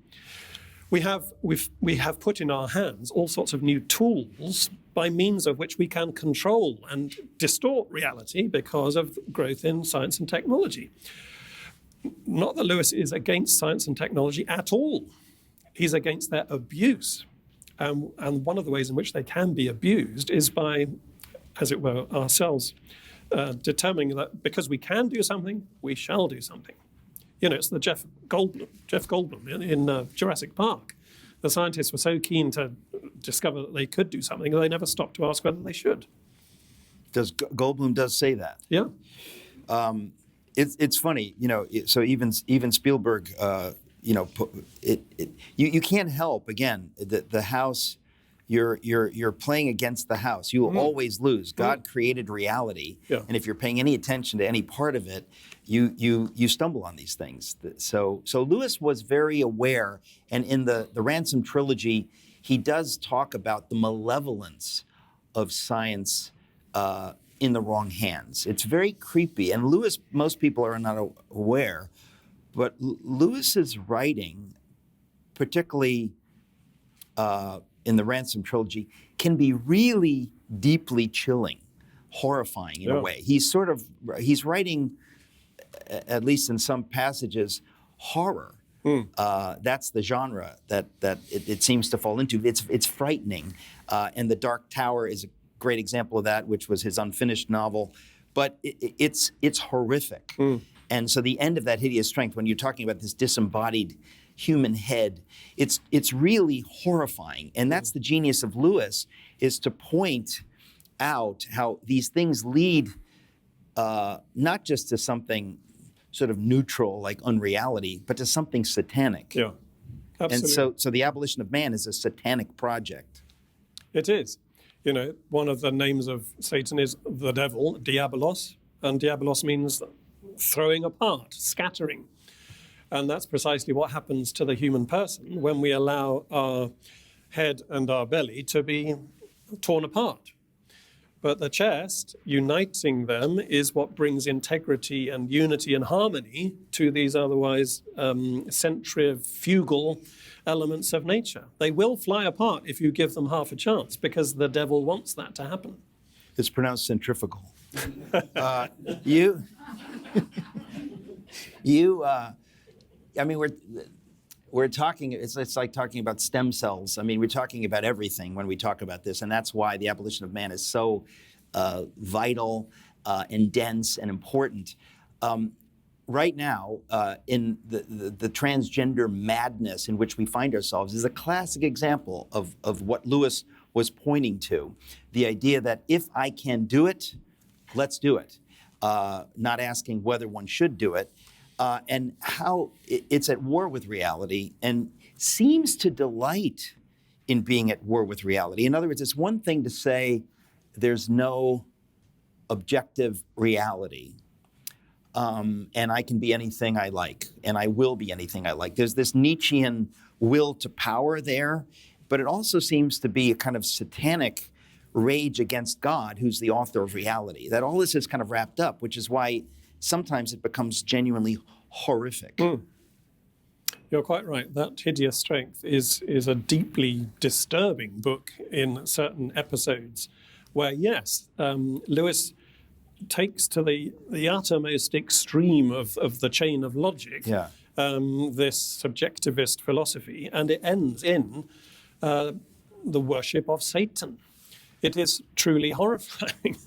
we have put in our hands all sorts of new tools by means of which we can control and distort reality because of growth in science and technology. Not that Lewis is against science and technology at all. He's against their abuse. And one of the ways in which they can be abused is by, as it were, ourselves determining that because we can do something, we shall do something. It's the Jeff Goldblum in Jurassic Park. The scientists were so keen to discover that they could do something, they never stopped to ask whether they should. Goldblum does say that? Yeah. It's funny, so even Spielberg, you can't help, again, the house. You're playing against the house. You will always lose. God created reality, and if you're paying any attention to any part of it, you stumble on these things. So Lewis was very aware, and in the Ransom trilogy, he does talk about the malevolence of science in the wrong hands. It's very creepy, and Lewis, most people are not aware, but Lewis's writing, particularly in the Ransom trilogy, can be really deeply chilling, horrifying in a way. He's writing, at least in some passages, horror. That's the genre that it seems to fall into. It's frightening, and The Dark Tower is a great example of that, which was his unfinished novel. But it's horrific. And so the end of that hideous strength, when you're talking about this disembodied human head, it's really horrifying. And that's the genius of Lewis, is to point out how these things lead not just to something sort of neutral like unreality, but to something satanic. Yeah, absolutely. And so the Abolition of Man is a satanic project. It is. One of the names of Satan is the devil, diabolos, and diabolos means throwing apart, scattering. And that's precisely what happens to the human person when we allow our head and our belly to be torn apart. But the chest, uniting them, is what brings integrity and unity and harmony to these otherwise centrifugal elements of nature. They will fly apart if you give them half a chance, because the devil wants that to happen. It's pronounced centrifugal. We're talking, it's like talking about stem cells. We're talking about everything when we talk about this, and that's why the Abolition of Man is so vital and dense and important. Right now, in the transgender madness in which we find ourselves is a classic example of what Lewis was pointing to. The idea that if I can do it, let's do it. Not asking whether one should do it. And how it's at war with reality and seems to delight in being at war with reality. In other words, it's one thing to say there's no objective reality, and I can be anything I like, and I will be anything I like. There's this Nietzschean will to power there, but it also seems to be a kind of satanic rage against God, who's the author of reality. That all this is kind of wrapped up, which is why sometimes it becomes genuinely horrific. You're quite right. That Hideous Strength is a deeply disturbing book in certain episodes where, yes, Lewis takes to the uttermost extreme of the chain of logic this subjectivist philosophy, and it ends in the worship of Satan. It is truly horrifying.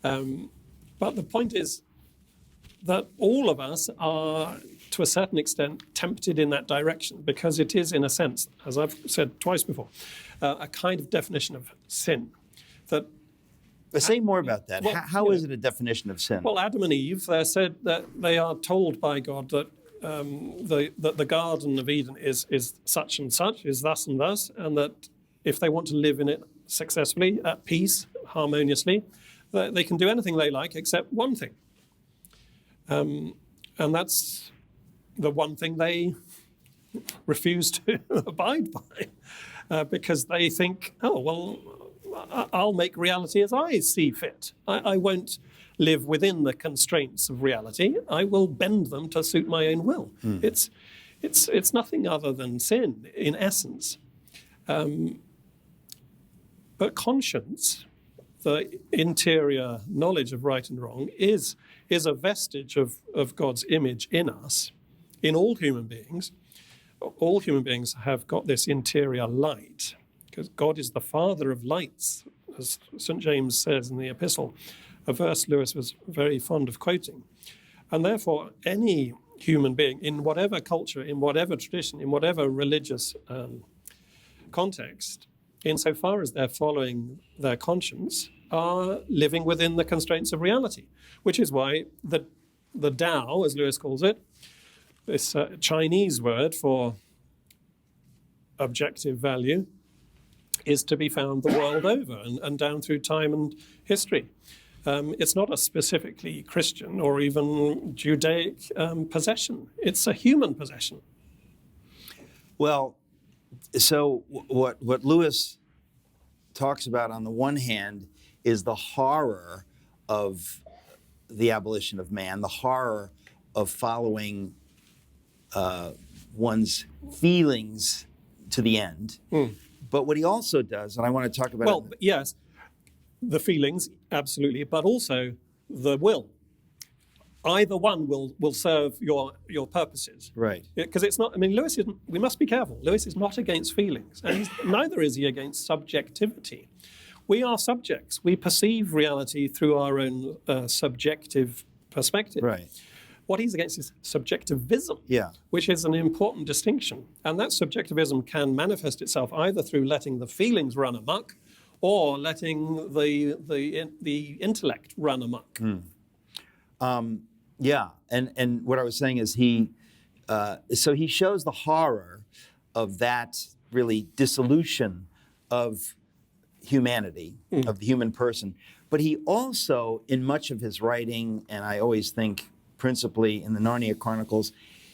But the point is that all of us are, to a certain extent, tempted in that direction, because it is, in a sense, as I've said twice before, a kind of definition of sin. But say more about that. How is it a definition of sin? Well, Adam and Eve, they said that they are told by God that the Garden of Eden is such and such, is thus and thus, and that if they want to live in it successfully, at peace, harmoniously, They can do anything they like except one thing. And that's the one thing they refuse to abide by because they think, oh, well, I'll make reality as I see fit. I won't live within the constraints of reality. I will bend them to suit my own will. It's nothing other than sin in essence. But conscience, the interior knowledge of right and wrong, is a vestige of God's image in us, in all human beings. All human beings have got this interior light, because God is the father of lights, as St. James says in the epistle, a verse Lewis was very fond of quoting. And therefore, any human being, in whatever culture, in whatever tradition, in whatever religious context, insofar as they're following their conscience, are living within the constraints of reality, which is why the Tao, as Lewis calls it, this Chinese word for objective value, is to be found the world over and down through time and history. It's not a specifically Christian or even Judaic possession. It's a human possession. Well, so what Lewis talks about on the one hand is the horror of the abolition of man, the horror of following one's feelings to the end. But what he also does, and I want to talk about... Well, yes, the feelings, absolutely, but also the will. Either one will serve your purposes. Right. Because it's not, I mean, Lewis isn't, we must be careful. Lewis is not against feelings, and neither is he against subjectivity. We are subjects. We perceive reality through our own subjective perspective. Right. What he's against is subjectivism, which is an important distinction. And that subjectivism can manifest itself either through letting the feelings run amok or letting the intellect run amok. And what I was saying is he shows the horror of that really dissolution of humanity, of the human person. But he also, in much of his writing, and I always think principally in the Narnia Chronicles,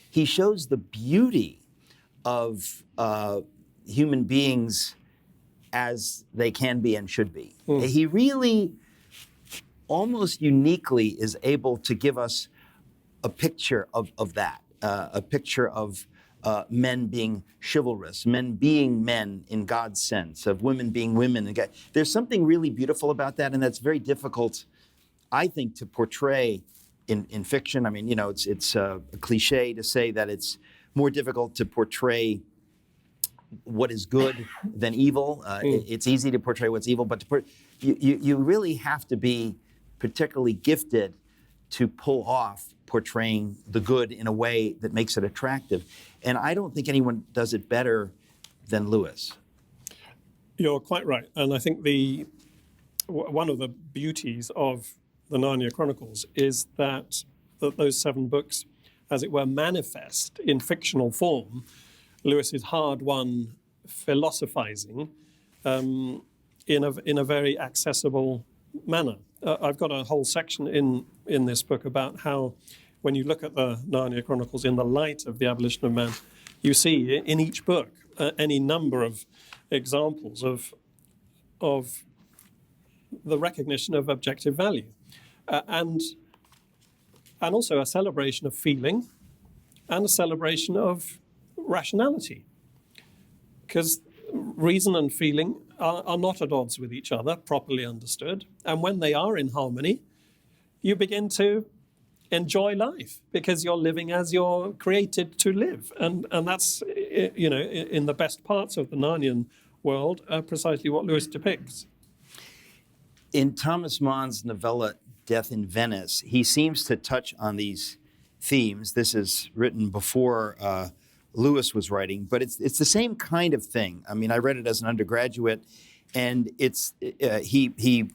he shows the beauty of human beings as they can be and should be. He really, almost uniquely, is able to give us a picture of that, a picture of men being chivalrous, men being men in God's sense, of women being women. There's something really beautiful about that, and that's very difficult, I think, to portray in fiction. I mean, it's a cliche to say that it's more difficult to portray what is good than evil. It's easy to portray what's evil, but you really have to be particularly gifted to pull off portraying the good in a way that makes it attractive. And I don't think anyone does it better than Lewis. You're quite right. And I think one of the beauties of the Narnia Chronicles is that those 7 books, as it were, manifest in fictional form Lewis's hard-won philosophizing in a very accessible manner. I've got a whole section in this book about how, when you look at the Narnia Chronicles in the light of the Abolition of Man, you see in each book any number of examples of the recognition of objective value, and also a celebration of feeling and a celebration of rationality, because reason and feeling are not at odds with each other, properly understood. And when they are in harmony, you begin to enjoy life because you're living as you're created to live. And that's, in the best parts of the Narnian world, precisely what Lewis depicts. In Thomas Mann's novella, Death in Venice, he seems to touch on these themes. This is written before Lewis was writing, but it's the same kind of thing. I mean, I read it as an undergraduate, and he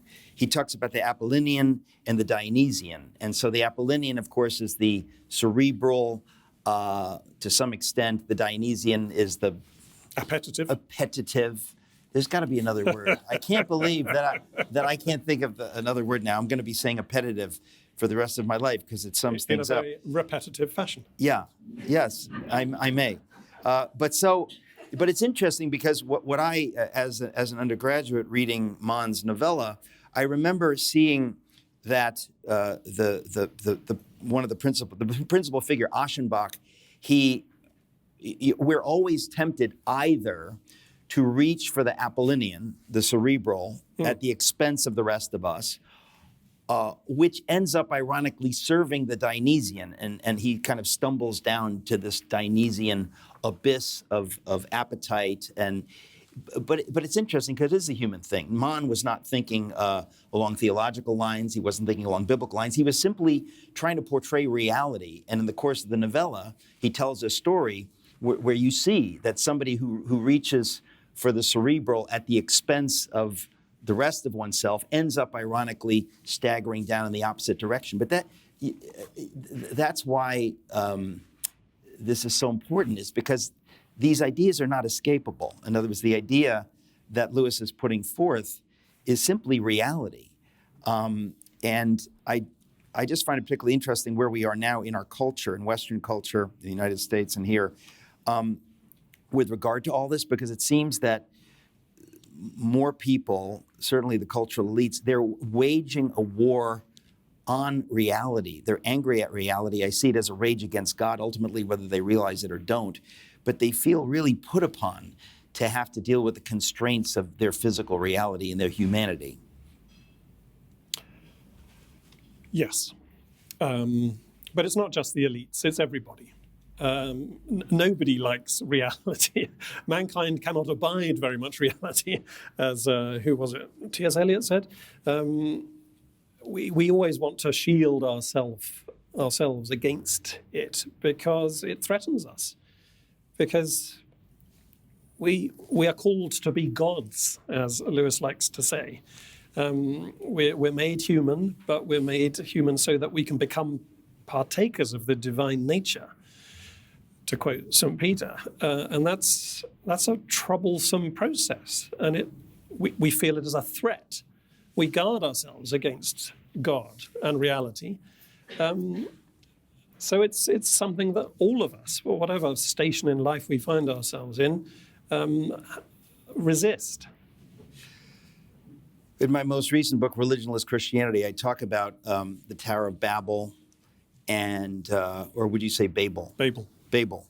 talks about the Apollinian and the Dionysian. And so the Apollinian, of course, is the cerebral, to some extent. The Dionysian is the appetitive. There's got to be another word. I can't believe that I can't think of another word now. I'm going to be saying appetitive for the rest of my life because it sums things up. In a very repetitive fashion. Yeah. Yes, I may. But it's interesting because what I, as an undergraduate reading Mann's novella, I remember seeing that the principal figure, Aschenbach, we're always tempted either to reach for the Apollinian, the cerebral, at the expense of the rest of us, which ends up ironically serving the Dionysian, and he kind of stumbles down to this Dionysian abyss of appetite. But it's interesting because it is a human thing. Mann was not thinking along theological lines. He wasn't thinking along biblical lines. He was simply trying to portray reality. And in the course of the novella, he tells a story where you see that somebody who reaches for the cerebral at the expense of the rest of oneself ends up ironically staggering down in the opposite direction. But that's why this is so important, is because these ideas are not escapable. In other words, the idea that Lewis is putting forth is simply reality. And I just find it particularly interesting where we are now in our culture, in Western culture, in the United States and here, with regard to all this, because it seems that more people, certainly the cultural elites, they're waging a war on reality. They're angry at reality. I see it as a rage against God, ultimately, whether they realize it or don't. But they feel really put upon to have to deal with the constraints of their physical reality and their humanity. Yes. But it's not just the elites, it's everybody. Nobody likes reality. Mankind cannot abide very much reality, as, who was it? T.S. Eliot said. We always want to shield ourselves against it because it threatens us. Because we are called to be gods, as Lewis likes to say. We're made human, but we're made human so that we can become partakers of the divine nature, to quote St. Peter. And that's a troublesome process. And we feel it as a threat. We guard ourselves against God and reality. So it's something that all of us, whatever station in life we find ourselves in, resist. In my most recent book, Religionless Christianity, I talk about the Tower of Babel and, or would you say Babel? Babel.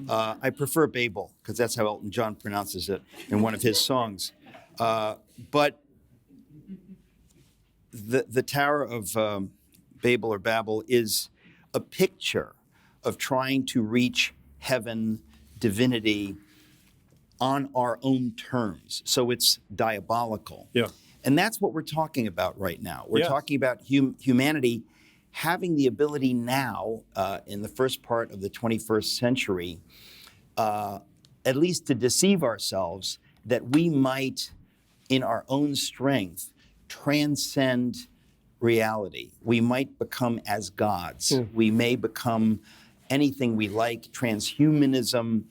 I prefer Babel because that's how Elton John pronounces it in one of his songs. But the Tower of Babel or Babel is a picture of trying to reach heaven, divinity, on our own terms. So it's diabolical. Yeah. And that's what we're talking about right now. We're talking about humanity having the ability now, in the first part of the 21st century, at least to deceive ourselves that we might, in our own strength, transcend reality. We might become as gods. We may become anything we like. Transhumanism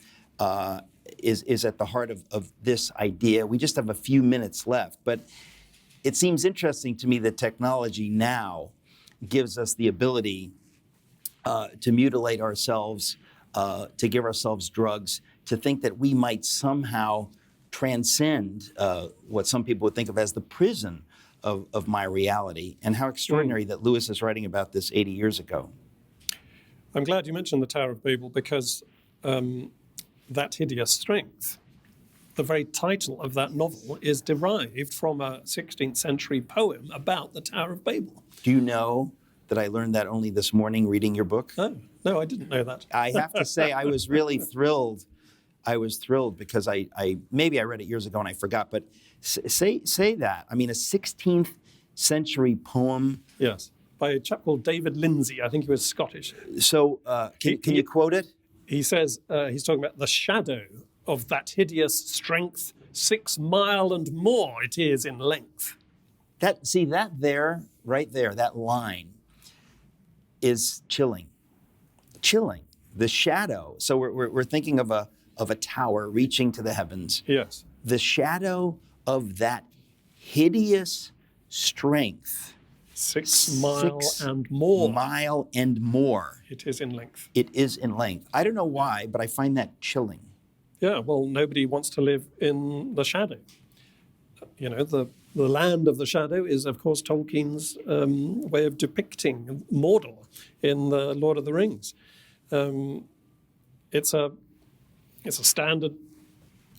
is at the heart of this idea. We just have a few minutes left, but it seems interesting to me that technology now gives us the ability to mutilate ourselves, to give ourselves drugs, to think that we might somehow transcend what some people would think of as the prison of my reality. And how extraordinary that Lewis is writing about this 80 years ago. I'm glad you mentioned the Tower of Babel because that hideous strength, the very title of that novel, is derived from a 16th century poem about the Tower of Babel. Do you know that I learned that only this morning reading your book? Oh, no, I didn't know that. I have to say I was really thrilled. I was thrilled because I maybe I read it years ago and I forgot, but say that. I mean, a 16th century poem. Yes, by a chap called David Lindsay. I think he was Scottish. So can you quote it? He says, he's talking about the shadow of that hideous strength, 6 mile and more it is in length. That there, right there, that line is chilling. The shadow. So we're thinking of a tower reaching to the heavens. Yes. the shadow of that hideous strength. 6 mile and more. Mile and more. It is in length. It is in length. I don't know why, but I find that chilling. Yeah, well, nobody wants to live in the shadow. You know, the land of the shadow is, of course, Tolkien's way of depicting Mordor in the Lord of the Rings. It's a standard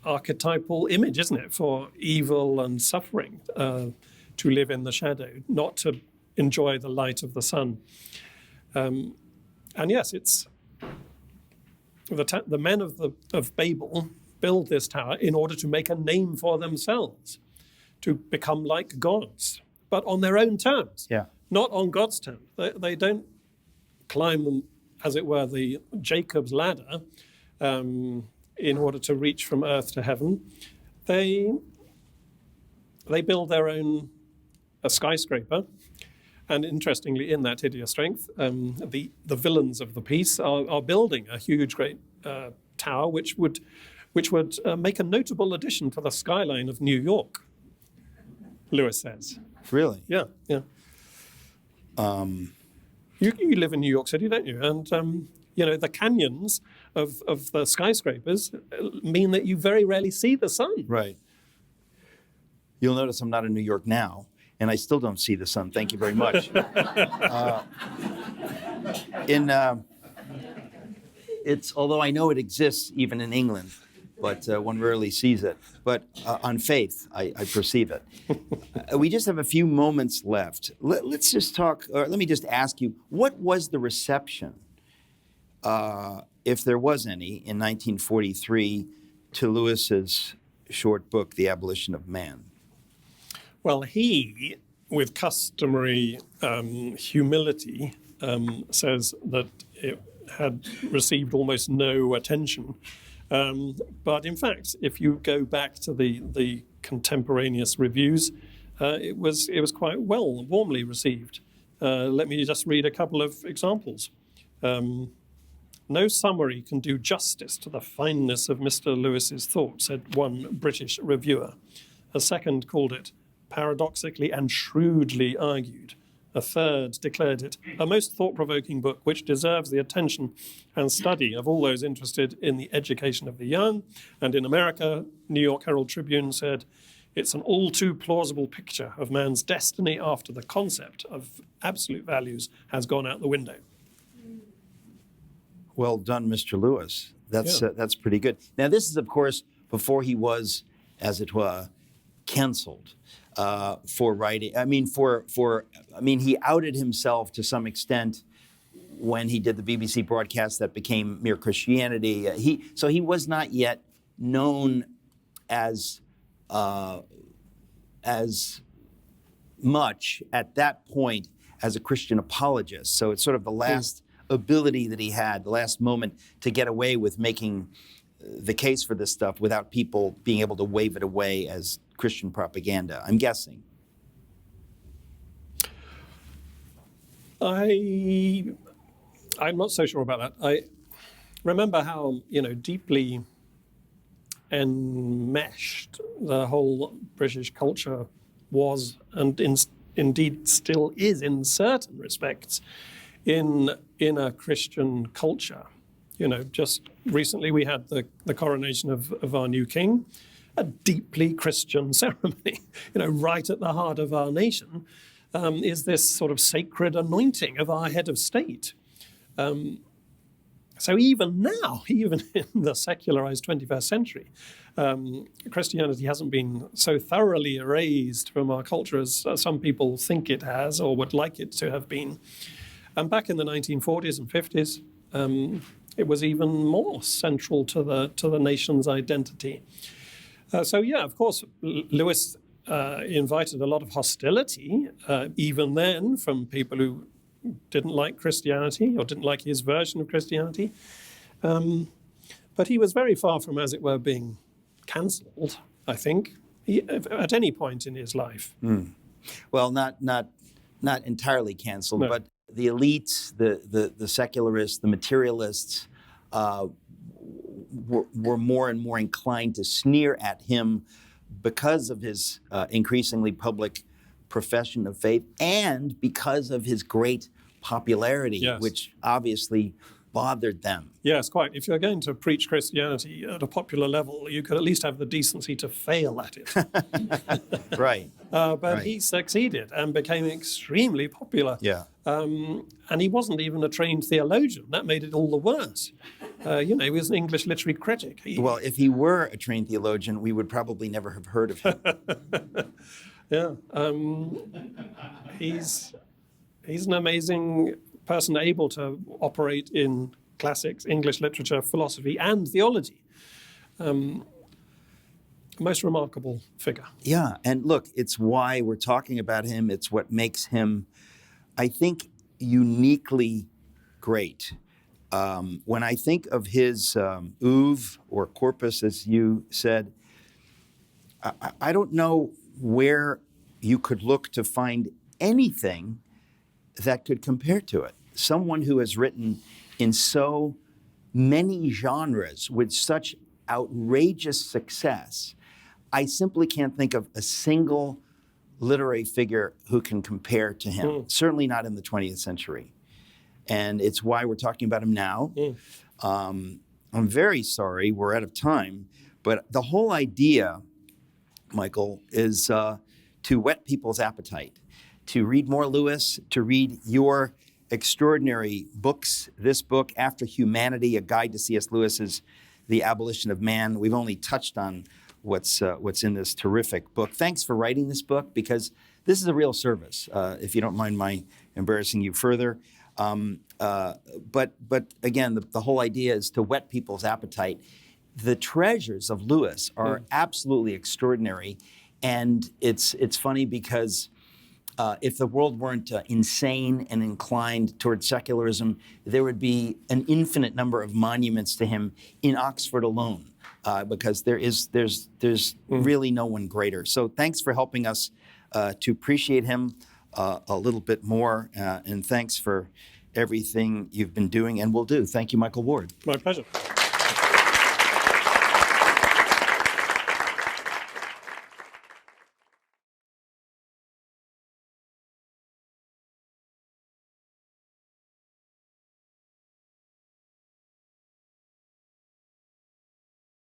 archetypal image, isn't it, for evil and suffering, to live in the shadow, not to enjoy the light of the sun. And yes, it's the men of Babel build this tower in order to make a name for themselves, to become like gods, but on their own terms, not on God's terms. They don't climb them, as it were, the Jacob's ladder in order to reach from earth to heaven. They build their own a skyscraper, and interestingly, in that hideous strength, the villains of the piece are building a huge, great tower, which would make a notable addition to the skyline of New York, Lewis says. Really? Yeah. You live in New York City, don't you? And you know, the canyons of the skyscrapers mean that you very rarely see the sun. Right. You'll notice I'm not in New York now, and I still don't see the sun. Thank you very much. Although I know it exists even in England, but one rarely sees it. But on faith, I perceive it. We just have a few moments left. Let's just talk, or let me just ask you, what was the reception, if there was any, in 1943 to Lewis's short book, The Abolition of Man? Well, he, with customary humility, says that it had received almost no attention. But in fact, if you go back to the contemporaneous reviews, it was quite warmly received. Let me just read a couple of examples. No summary can do justice to the fineness of Mr. Lewis's thought, said one British reviewer. A second called it paradoxically and shrewdly argued. A third declared it a most thought-provoking book which deserves the attention and study of all those interested in the education of the young. And in America, New York Herald Tribune said, it's an all too plausible picture of man's destiny after the concept of absolute values has gone out the window. Well done, Mr. Lewis. That's pretty good. Now, this is, of course, before he was, as it were, canceled for writing. He outed himself to some extent when he did the BBC broadcast that became Mere Christianity. He was not yet known as much at that point as a Christian apologist. So it's sort of the last ability that he had, the last moment to get away with making the case for this stuff without people being able to wave it away as Christian propaganda, I'm guessing. I'm not so sure about that. I remember how, deeply enmeshed the whole British culture was, and indeed still is in certain respects, in a Christian culture. Just recently we had the coronation of our new king, a deeply Christian ceremony. Right at the heart of our nation is this sort of sacred anointing of our head of state. So even now, even in the secularized 21st century, Christianity hasn't been so thoroughly erased from our culture as some people think it has or would like it to have been. And back in the 1940s and 50s, it was even more central to the nation's identity. Of course, Lewis invited a lot of hostility, even then, from people who didn't like Christianity or didn't like his version of Christianity. But he was very far from, as it were, being cancelled, I think, at any point in his life. Well, not entirely cancelled, no. But the elites, the secularists, the materialists were more and more inclined to sneer at him because of his increasingly public profession of faith and because of his great popularity, Yes. which obviously bothered them. Yes, quite. If you're going to preach Christianity at a popular level, you could at least have the decency to fail at it. Right. But he succeeded and became extremely popular. Yeah. And he wasn't even a trained theologian. That made it all the worse. He was an English literary critic. Well, if he were a trained theologian, we would probably never have heard of him. Yeah. He's an amazing person able to operate in classics, English literature, philosophy, and theology. Most remarkable figure. Yeah, and look, it's why we're talking about him. It's what makes him, I think, uniquely great. When I think of his oeuvre or corpus, as you said, I don't know where you could look to find anything that could compare to it. Someone who has written in so many genres with such outrageous success, I simply can't think of a single literary figure who can compare to him, certainly not in the 20th century. And it's why we're talking about him now. I'm very sorry, we're out of time, but the whole idea, Michael, is to whet people's appetite, to read more Lewis, to read your extraordinary books. This book, After Humanity, a guide to C.S. Lewis's The Abolition of Man. We've only touched on what's in this terrific book. Thanks for writing this book, because this is a real service, if you don't mind my embarrassing you further. But again, the whole idea is to whet people's appetite. The treasures of Lewis are absolutely extraordinary. And it's funny because if the world weren't insane and inclined towards secularism, there would be an infinite number of monuments to him in Oxford alone, because there's really no one greater. So thanks for helping us to appreciate him a little bit more, and thanks for everything you've been doing and will do. Thank you, Michael Ward. My pleasure.